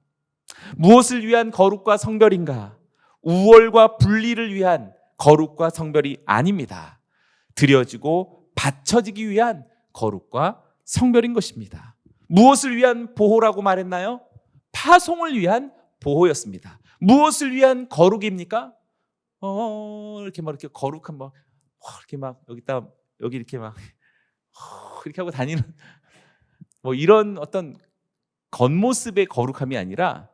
무엇을 위한 거룩과 성별인가? 우월과 분리를 위한 거룩과 성별이 아닙니다. 드려지고 바쳐지기 위한 거룩과 성별인 것입니다. 무엇을 위한 보호라고 말했나요? 파송을 위한 보호였습니다. 무엇을 위한 거룩입니까? 이렇게 막 이렇게 거룩한 막 이렇게 막 여기다 여기 이렇게 막 이렇게 하고 다니는 뭐 이런 어떤 겉모습의 거룩함이 아니라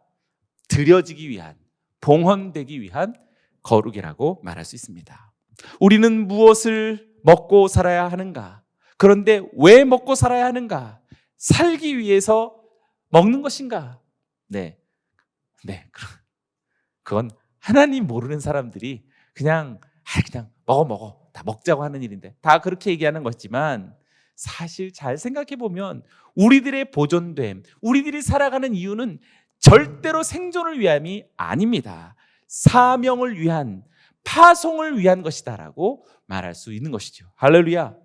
드려지기 위한, 봉헌되기 위한 거룩이라고 말할 수 있습니다. 우리는 무엇을 먹고 살아야 하는가? 그런데 왜 먹고 살아야 하는가? 살기 위해서 먹는 것인가? 네. 그건 하나님 모르는 사람들이 그냥 먹어 다 먹자고 하는 일인데 다 그렇게 얘기하는 것이지만 사실 잘 생각해 보면 우리들의 보존됨, 우리들이 살아가는 이유는 절대로 생존을 위함이 아닙니다. 사명을 위한, 파송을 위한 것이다라고 말할 수 있는 것이죠. 할렐루야.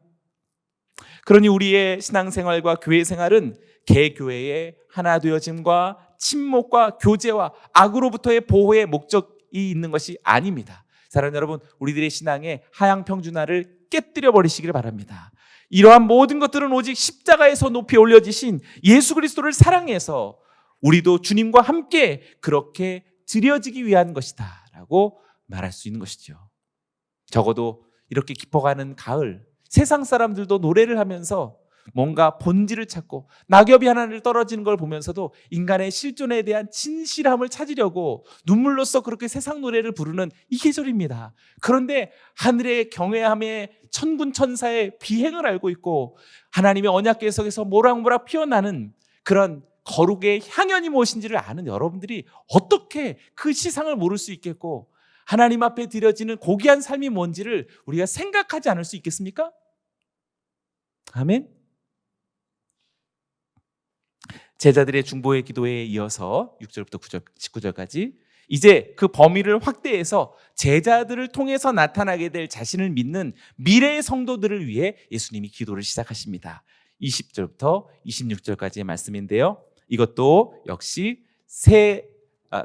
그러니 우리의 신앙생활과 교회생활은 개교회의 하나 되어짐과 침묵과 교제와 악으로부터의 보호의 목적이 있는 것이 아닙니다. 사랑하는 여러분, 우리들의 신앙의 하향평준화를 깨뜨려 버리시길 바랍니다. 이러한 모든 것들은 오직 십자가에서 높이 올려지신 예수 그리스도를 사랑해서 우리도 주님과 함께 그렇게 드려지기 위한 것이다 라고 말할 수 있는 것이죠. 적어도 이렇게 깊어가는 가을, 세상 사람들도 노래를 하면서 뭔가 본질을 찾고 낙엽이 하나를 떨어지는 걸 보면서도 인간의 실존에 대한 진실함을 찾으려고 눈물로써 그렇게 세상 노래를 부르는 이 계절입니다. 그런데 하늘의 경외함의 천군 천사의 비행을 알고 있고 하나님의 언약 계속에서 모락모락 피어나는 그런 거룩의 향연이 무엇인지를 아는 여러분들이 어떻게 그 시상을 모를 수 있겠고 하나님 앞에 드려지는 고귀한 삶이 뭔지를 우리가 생각하지 않을 수 있겠습니까? 아멘. 제자들의 중보의 기도에 이어서 6절부터 19절까지 이제 그 범위를 확대해서 제자들을 통해서 나타나게 될 자신을 믿는 미래의 성도들을 위해 예수님이 기도를 시작하십니다. 20절부터 26절까지의 말씀인데요. 이것도 역시 세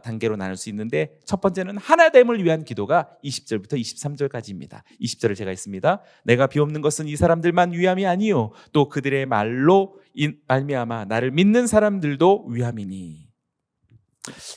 단계로 나눌 수 있는데, 첫 번째는 하나됨을 위한 기도가 20절부터 23절까지입니다. 20절을 제가 읽습니다. 내가 비옵는 것은 이 사람들만 위함이 아니요 또 그들의 말로 말미암아 나를 믿는 사람들도 위함이니.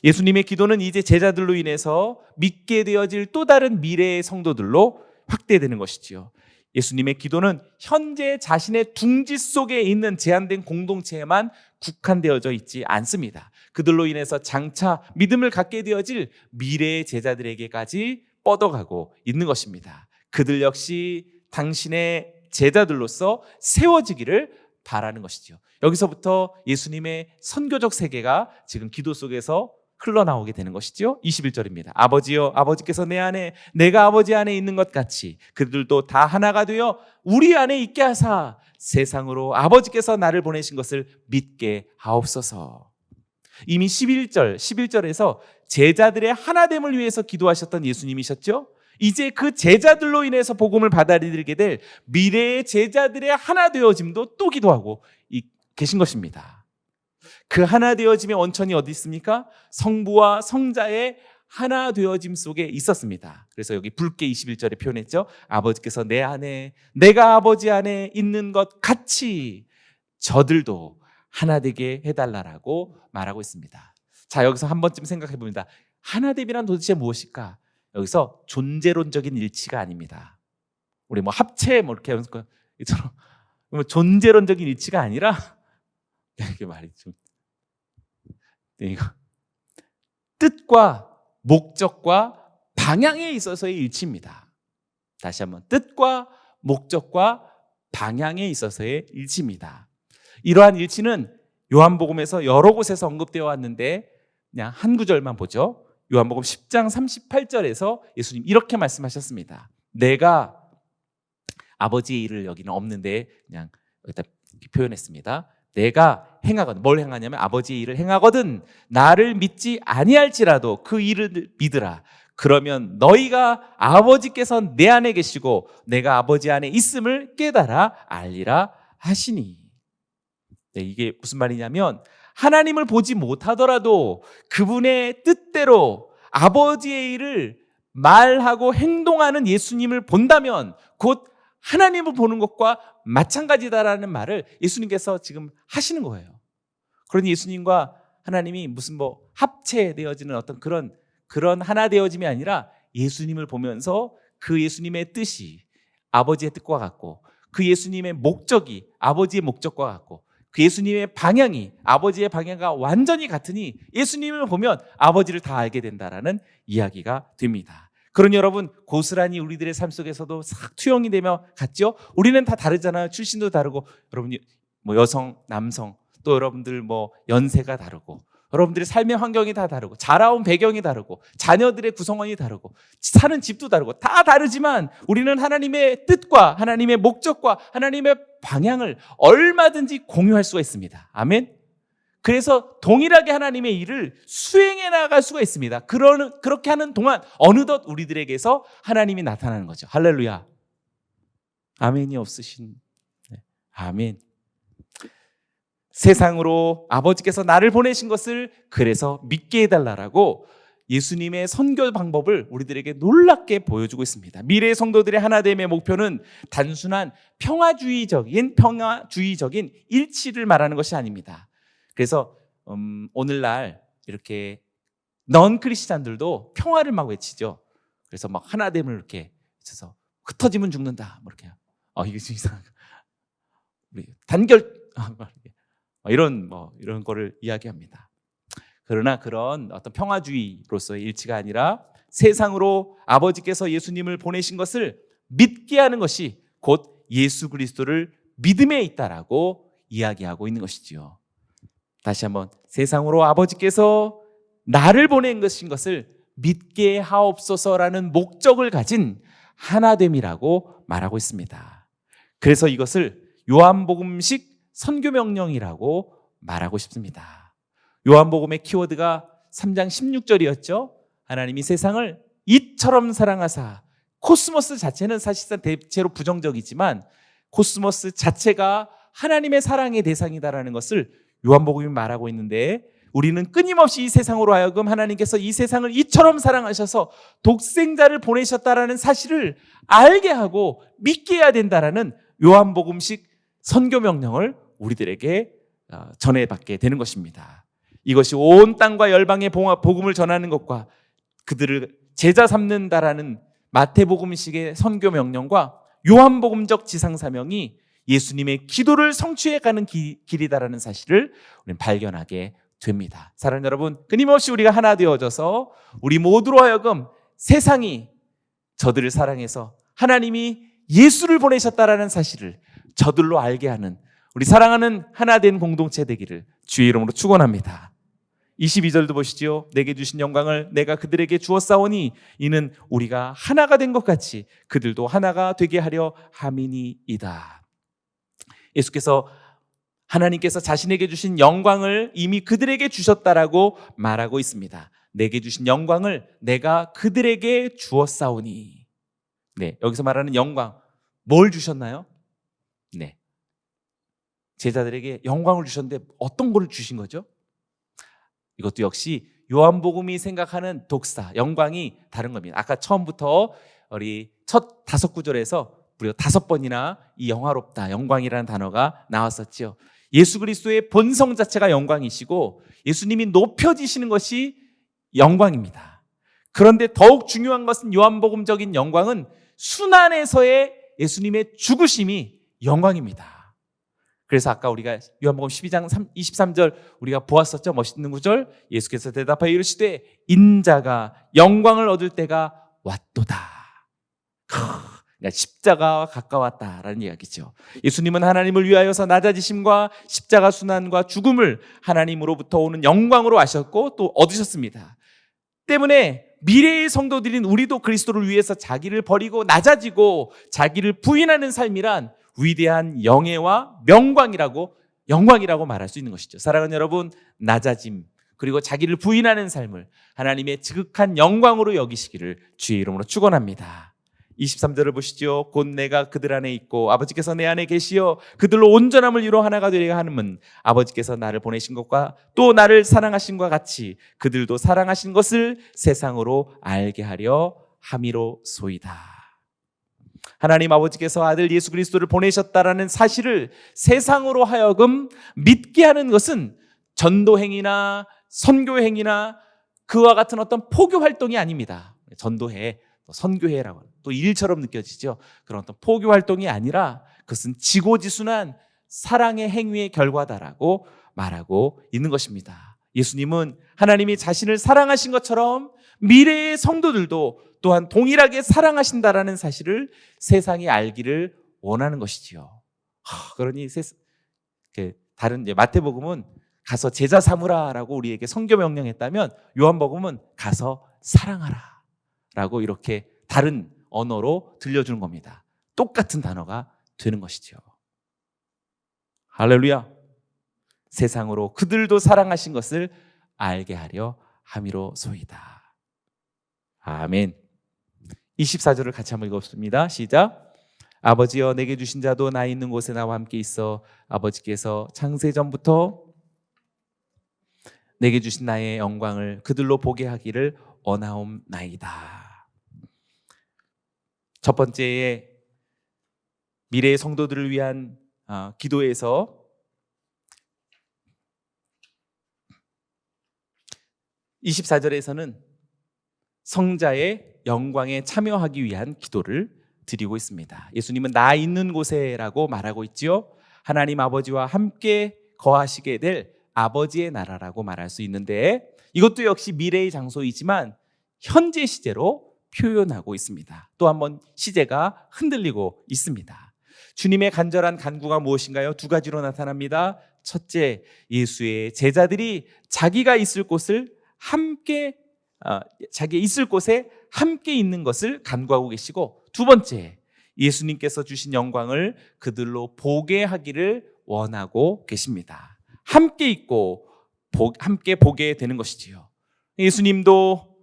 예수님의 기도는 이제 제자들로 인해서 믿게 되어질 또 다른 미래의 성도들로 확대되는 것이지요. 예수님의 기도는 현재 자신의 둥지 속에 있는 제한된 공동체에만 국한되어져 있지 않습니다. 그들로 인해서 장차 믿음을 갖게 되어질 미래의 제자들에게까지 뻗어가고 있는 것입니다. 그들 역시 당신의 제자들로서 세워지기를 바라는 것이죠. 여기서부터 예수님의 선교적 세계가 지금 기도 속에서 흘러나오게 되는 것이죠. 21절입니다. 아버지여, 아버지께서 내 안에 내가 아버지 안에 있는 것 같이 그들도 다 하나가 되어 우리 안에 있게 하사 세상으로 아버지께서 나를 보내신 것을 믿게 하옵소서. 이미 11절에서 제자들의 하나됨을 위해서 기도하셨던 예수님이셨죠. 이제 그 제자들로 인해서 복음을 받아들이게 될 미래의 제자들의 하나 되어짐도 또 기도하고 계신 것입니다. 그 하나 되어짐의 원천이 어디 있습니까? 성부와 성자의 하나 되어짐 속에 있었습니다. 그래서 여기 붉게 21절에 표현했죠. 아버지께서 내 안에 내가 아버지 안에 있는 것 같이 저들도 하나 되게 해달라고 말하고 있습니다. 자, 여기서 한 번쯤 생각해 봅니다. 하나됨이란 도대체 무엇일까? 여기서 존재론적인 일치가 아닙니다. 우리 뭐 합체 뭐 이렇게 하면서 이처럼 존재론적인 일치가 아니라 이렇게 말이 좀 이거 뜻과 목적과 방향에 있어서의 일치입니다. 다시 한번 뜻과 목적과 방향에 있어서의 일치입니다. 이러한 일치는 요한복음에서 여러 곳에서 언급되어 왔는데 그냥 한 구절만 보죠. 요한복음 10장 38절에서 예수님 이렇게 말씀하셨습니다. 내가 아버지의 일을 여기는 없는데 그냥 여기다 이렇게 표현했습니다. 내가 행하거든, 뭘 행하냐면 아버지의 일을 행하거든 나를 믿지 아니할지라도 그 일을 믿으라. 그러면 너희가 아버지께서 내 안에 계시고 내가 아버지 안에 있음을 깨달아 알리라 하시니. 네, 이게 무슨 말이냐면 하나님을 보지 못하더라도 그분의 뜻대로 아버지의 일을 말하고 행동하는 예수님을 본다면 곧 하나님을 보는 것과 마찬가지다라는 말을 예수님께서 지금 하시는 거예요. 그러니 예수님과 하나님이 무슨 뭐 합체되어지는 어떤 그런 하나 되어짐이 아니라 예수님을 보면서 그 예수님의 뜻이 아버지의 뜻과 같고 그 예수님의 목적이 아버지의 목적과 같고 그 예수님의 방향이 아버지의 방향과 완전히 같으니 예수님을 보면 아버지를 다 알게 된다라는 이야기가 됩니다. 그러니 여러분 고스란히 우리들의 삶 속에서도 싹 투영이 되며 같죠? 우리는 다 다르잖아요. 출신도 다르고 여러분 뭐 여성, 남성 또 여러분들 뭐 연세가 다르고 여러분들의 삶의 환경이 다 다르고 자라온 배경이 다르고 자녀들의 구성원이 다르고 사는 집도 다르고 다 다르지만 우리는 하나님의 뜻과 하나님의 목적과 하나님의 방향을 얼마든지 공유할 수가 있습니다. 아멘. 그래서 동일하게 하나님의 일을 수행해 나갈 수가 있습니다. 그렇게 하는 동안 어느덧 우리들에게서 하나님이 나타나는 거죠. 할렐루야. 아멘이 없으신. 네. 아멘. 세상으로 아버지께서 나를 보내신 것을 그래서 믿게 해달라고 예수님의 선교 방법을 우리들에게 놀랍게 보여주고 있습니다. 미래의 성도들의 하나됨의 목표는 단순한 평화주의적인 일치를 말하는 것이 아닙니다. 그래서 오늘날 이렇게 넌 크리스찬들도 평화를 막 외치죠. 그래서 막 하나됨을 이렇게 외쳐서 흩어지면 죽는다. 뭐 이렇게. 이게 좀 이상한. 우리 단결 이런 거를 이야기합니다. 그러나 그런 어떤 평화주의로서의 일치가 아니라 세상으로 아버지께서 예수님을 보내신 것을 믿게 하는 것이 곧 예수 그리스도를 믿음에 있다라고 이야기하고 있는 것이지요. 다시 한번 세상으로 아버지께서 나를 보낸 것을 믿게 하옵소서라는 목적을 가진 하나됨이라고 말하고 있습니다. 그래서 이것을 요한복음식 선교명령이라고 말하고 싶습니다. 요한복음의 키워드가 3장 16절이었죠. 하나님이 세상을 이처럼 사랑하사, 코스모스 자체는 사실상 대체로 부정적이지만 코스모스 자체가 하나님의 사랑의 대상이다라는 것을 요한복음이 말하고 있는데, 우리는 끊임없이 이 세상으로 하여금 하나님께서 이 세상을 이처럼 사랑하셔서 독생자를 보내셨다라는 사실을 알게 하고 믿게 해야 된다라는 요한복음식 선교 명령을 우리들에게 전해받게 되는 것입니다. 이것이 온 땅과 열방의 복음을 전하는 것과 그들을 제자 삼는다라는 마태복음식의 선교 명령과 요한복음적 지상사명이 예수님의 기도를 성취해가는 길이다라는 사실을 우리는 발견하게 됩니다. 사랑하는 여러분, 끊임없이 우리가 하나 되어져서 우리 모두로 하여금 세상이 저들을 사랑해서 하나님이 예수를 보내셨다라는 사실을 저들로 알게 하는 우리 사랑하는 하나 된 공동체 되기를 주의 이름으로 축원합니다. 22절도 보시지요. 내게 주신 영광을 내가 그들에게 주었사오니 이는 우리가 하나가 된 것 같이 그들도 하나가 되게 하려 함이니이다. 예수께서 하나님께서 자신에게 주신 영광을 이미 그들에게 주셨다라고 말하고 있습니다. 내게 주신 영광을 내가 그들에게 주었사오니. 네, 여기서 말하는 영광, 뭘 주셨나요? 네, 제자들에게 영광을 주셨는데 어떤 걸 주신 거죠? 이것도 역시 요한복음이 생각하는 독사, 영광이 다른 겁니다. 아까 처음부터 우리 첫 5구절에서 무려 5번이나 이 영화롭다, 영광이라는 단어가 나왔었죠. 예수 그리스도의 본성 자체가 영광이시고 예수님이 높여지시는 것이 영광입니다. 그런데 더욱 중요한 것은 요한복음적인 영광은 순환에서의 예수님의 죽으심이 영광입니다. 그래서 아까 우리가 요한복음 12장 23절 우리가 보았었죠. 멋있는 구절. 예수께서 대답하여 이르시되 인자가 영광을 얻을 때가 왔도다. 그러니까 십자가와 가까웠다라는 이야기죠. 예수님은 하나님을 위하여서 낮아지심과 십자가 순환과 죽음을 하나님으로부터 오는 영광으로 아셨고 또 얻으셨습니다. 때문에 미래의 성도들인 우리도 그리스도를 위해서 자기를 버리고 낮아지고 자기를 부인하는 삶이란 위대한 영예와 영광이라고 말할 수 있는 것이죠. 사랑하는 여러분, 낮아짐 그리고 자기를 부인하는 삶을 하나님의 지극한 영광으로 여기시기를 주의 이름으로 축원합니다. 23절을 보시죠. 곧 내가 그들 안에 있고 아버지께서 내 안에 계시어 그들로 온전함을 이루어 하나가 되리라 하는 아버지께서 나를 보내신 것과 또 나를 사랑하신 것과 같이 그들도 사랑하신 것을 세상으로 알게 하려 함이로소이다. 하나님 아버지께서 아들 예수 그리스도를 보내셨다라는 사실을 세상으로 하여금 믿게 하는 것은 전도행위나 선교행위나 그와 같은 어떤 포교 활동이 아닙니다. 전도회, 선교회라고 또 일처럼 느껴지죠. 그런 어떤 포교 활동이 아니라 그것은 지고지순한 사랑의 행위의 결과다라고 말하고 있는 것입니다. 예수님은 하나님이 자신을 사랑하신 것처럼 미래의 성도들도 또한 동일하게 사랑하신다라는 사실을 세상이 알기를 원하는 것이지요. 그러니 다른 마태복음은 가서 제자 삼으라라고 우리에게 선교 명령했다면 요한복음은 가서 사랑하라라고 이렇게 다른 언어로 들려주는 겁니다. 똑같은 단어가 되는 것이죠. 할렐루야. 세상으로 그들도 사랑하신 것을 알게 하려 함이로소이다. 아멘. 24절을 같이 한번 읽어봅니다. 시작. 아버지여 내게 주신 자도 나 있는 곳에 나와 함께 있어 아버지께서 창세전부터 내게 주신 나의 영광을 그들로 보게 하기를 원하옵나이다. 첫 번째의 미래의 성도들을 위한 기도에서 (24절에서는) 성자의 영광에 참여하기 위한 기도를 드리고 있습니다. 예수님은 나 있는 곳에라고 말하고 있지요. 하나님 아버지와 함께 거하시게 될 아버지의 나라라고 말할 수 있는데 이것도 역시 미래의 장소이지만 현재 시제로 표현하고 있습니다. 또 한 번 시제가 흔들리고 있습니다. 주님의 간절한 간구가 무엇인가요? 2가지로 나타납니다. 첫째, 예수의 제자들이 자기가 있을 곳을 자기 있을 곳에 함께 있는 것을 간구하고 계시고, 두 번째, 예수님께서 주신 영광을 그들로 보게 하기를 원하고 계십니다. 함께 있고 함께 보게 되는 것이지요. 예수님도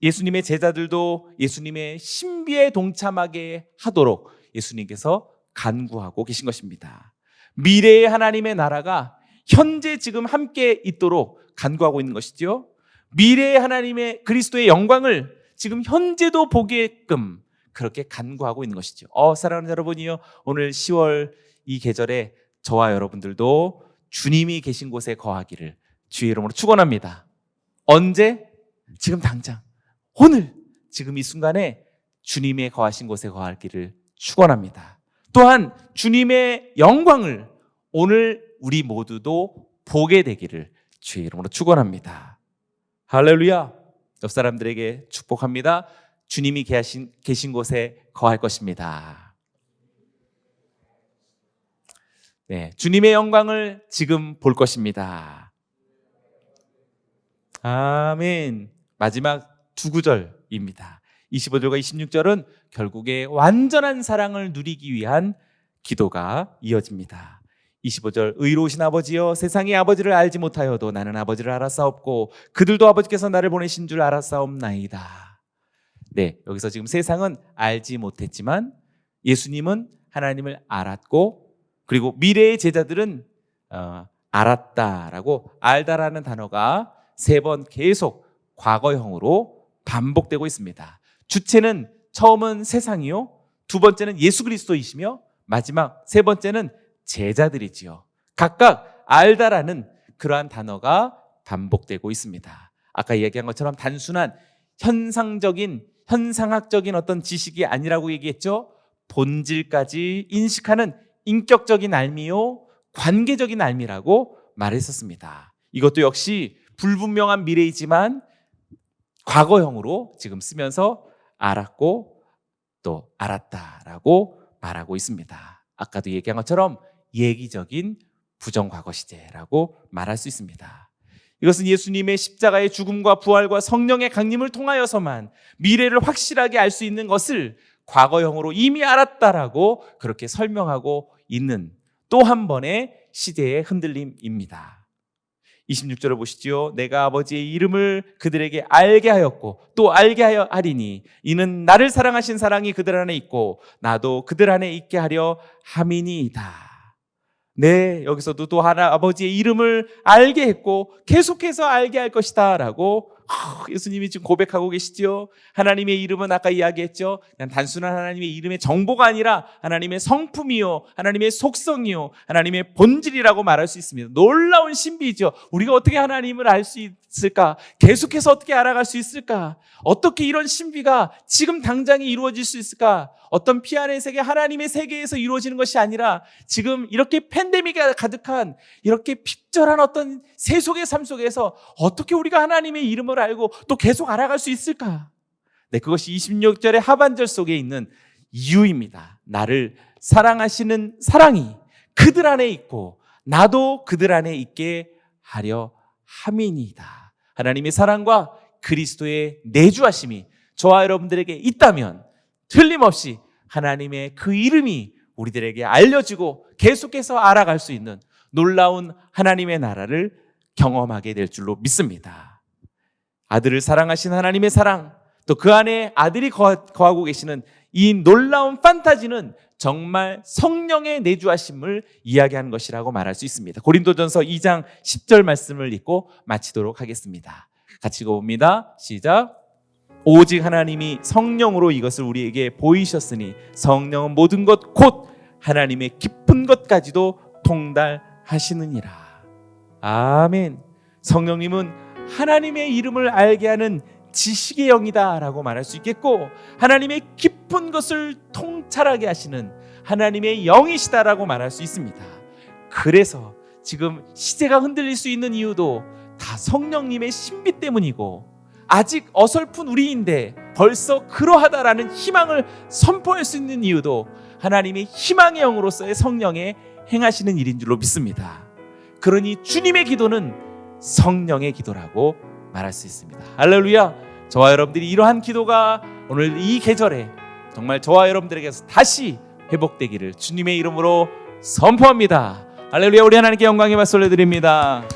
예수님의 제자들도 예수님의 신비에 동참하게 하도록 예수님께서 간구하고 계신 것입니다. 미래의 하나님의 나라가 현재 지금 함께 있도록 간구하고 있는 것이죠. 미래의 하나님의 그리스도의 영광을 지금 현재도 보게끔 그렇게 간구하고 있는 것이죠. 사랑하는 여러분이요, 오늘 10월 이 계절에 저와 여러분들도 주님이 계신 곳에 거하기를 주의 이름으로 축원합니다. 언제? 지금 당장, 오늘, 지금 이 순간에 주님의 거하신 곳에 거하기를 축원합니다. 또한 주님의 영광을 오늘 우리 모두도 보게 되기를 주의 이름으로 축원합니다. 할렐루야. 옆 사람들에게 축복합니다. 주님이 계신 곳에 거할 것입니다. 네, 주님의 영광을 지금 볼 것입니다. 아멘. 마지막 두 구절입니다. 25절과 26절은 결국에 완전한 사랑을 누리기 위한 기도가 이어집니다. 25절, 의로우신 아버지여, 세상이 아버지를 알지 못하여도 나는 아버지를 알았사옵고 그들도 아버지께서 나를 보내신 줄 알았사옵나이다. 네, 여기서 지금 세상은 알지 못했지만 예수님은 하나님을 알았고, 그리고 미래의 제자들은 알았다라고, 알다라는 단어가 3번 계속 과거형으로 반복되고 있습니다. 주체는 처음은 세상이요, 두 번째는 예수 그리스도이시며 마지막 세 번째는 제자들이지요. 각각 알다라는 그러한 단어가 반복되고 있습니다. 아까 이야기한 것처럼 단순한 현상학적인 어떤 지식이 아니라고 얘기했죠. 본질까지 인식하는 인격적인 알미요, 관계적인 알미라고 말했었습니다. 이것도 역시 불분명한 미래이지만 과거형으로 지금 쓰면서 알았고 또 알았다라고 말하고 있습니다. 아까도 얘기한 것처럼 예기적인 부정과거 시제라고 말할 수 있습니다. 이것은 예수님의 십자가의 죽음과 부활과 성령의 강림을 통하여서만 미래를 확실하게 알 수 있는 것을 과거형으로 이미 알았다라고 그렇게 설명하고 있는 또 한 번의 시대의 흔들림입니다. 26절을 보시죠. 내가 아버지의 이름을 그들에게 알게 하였고 또 알게 하여 하리니 이는 나를 사랑하신 사랑이 그들 안에 있고 나도 그들 안에 있게 하려 함이니이다. 네, 여기서도 또 하나 아버지의 이름을 알게 했고 계속해서 알게 할 것이다 라고 예수님이 지금 고백하고 계시죠. 하나님의 이름은 아까 이야기했죠. 그냥 단순한 하나님의 이름의 정보가 아니라 하나님의 성품이요, 하나님의 속성이요, 하나님의 본질이라고 말할 수 있습니다. 놀라운 신비죠. 우리가 어떻게 하나님을 알 수 있을까? 계속해서 어떻게 알아갈 수 있을까? 어떻게 이런 신비가 지금 당장에 이루어질 수 있을까? 어떤 피안의 세계, 하나님의 세계에서 이루어지는 것이 아니라 지금 이렇게 팬데믹이 가득한 이렇게 핍절한 어떤 세속의 삶 속에서 어떻게 우리가 하나님의 이름을 알고 또 계속 알아갈 수 있을까? 네, 그것이 26절의 하반절 속에 있는 이유입니다. 나를 사랑하시는 사랑이 그들 안에 있고 나도 그들 안에 있게 하려 함이니이다. 하나님의 사랑과 그리스도의 내주하심이 저와 여러분들에게 있다면 틀림없이 하나님의 그 이름이 우리들에게 알려지고 계속해서 알아갈 수 있는 놀라운 하나님의 나라를 경험하게 될 줄로 믿습니다. 아들을 사랑하신 하나님의 사랑, 또 그 안에 아들이 거하고 계시는 이 놀라운 판타지는 정말 성령의 내주하심을 이야기하는 것이라고 말할 수 있습니다. 고린도전서 2장 10절 말씀을 읽고 마치도록 하겠습니다. 같이 읽어봅니다. 시작. 오직 하나님이 성령으로 이것을 우리에게 보이셨으니 성령은 모든 것 곧 하나님의 깊은 것까지도 통달하시느니라. 아멘. 성령님은 하나님의 이름을 알게 하는 지식의 영이다 라고 말할 수 있겠고, 하나님의 깊은 것을 통찰하게 하시는 하나님의 영이시다라고 말할 수 있습니다. 그래서 지금 시대가 흔들릴 수 있는 이유도 다 성령님의 신비 때문이고, 아직 어설픈 우리인데 벌써 그러하다라는 희망을 선포할 수 있는 이유도 하나님의 희망의 영으로서의 성령의 행하시는 일인 줄로 믿습니다. 그러니 주님의 기도는 성령의 기도라고 말할 수 있습니다. 할렐루야. 저와 여러분들이 이러한 기도가 오늘 이 계절에 정말 저와 여러분들에게서 다시 회복되기를 주님의 이름으로 선포합니다. 할렐루야. 우리 하나님께 영광의 박수 올려드립니다.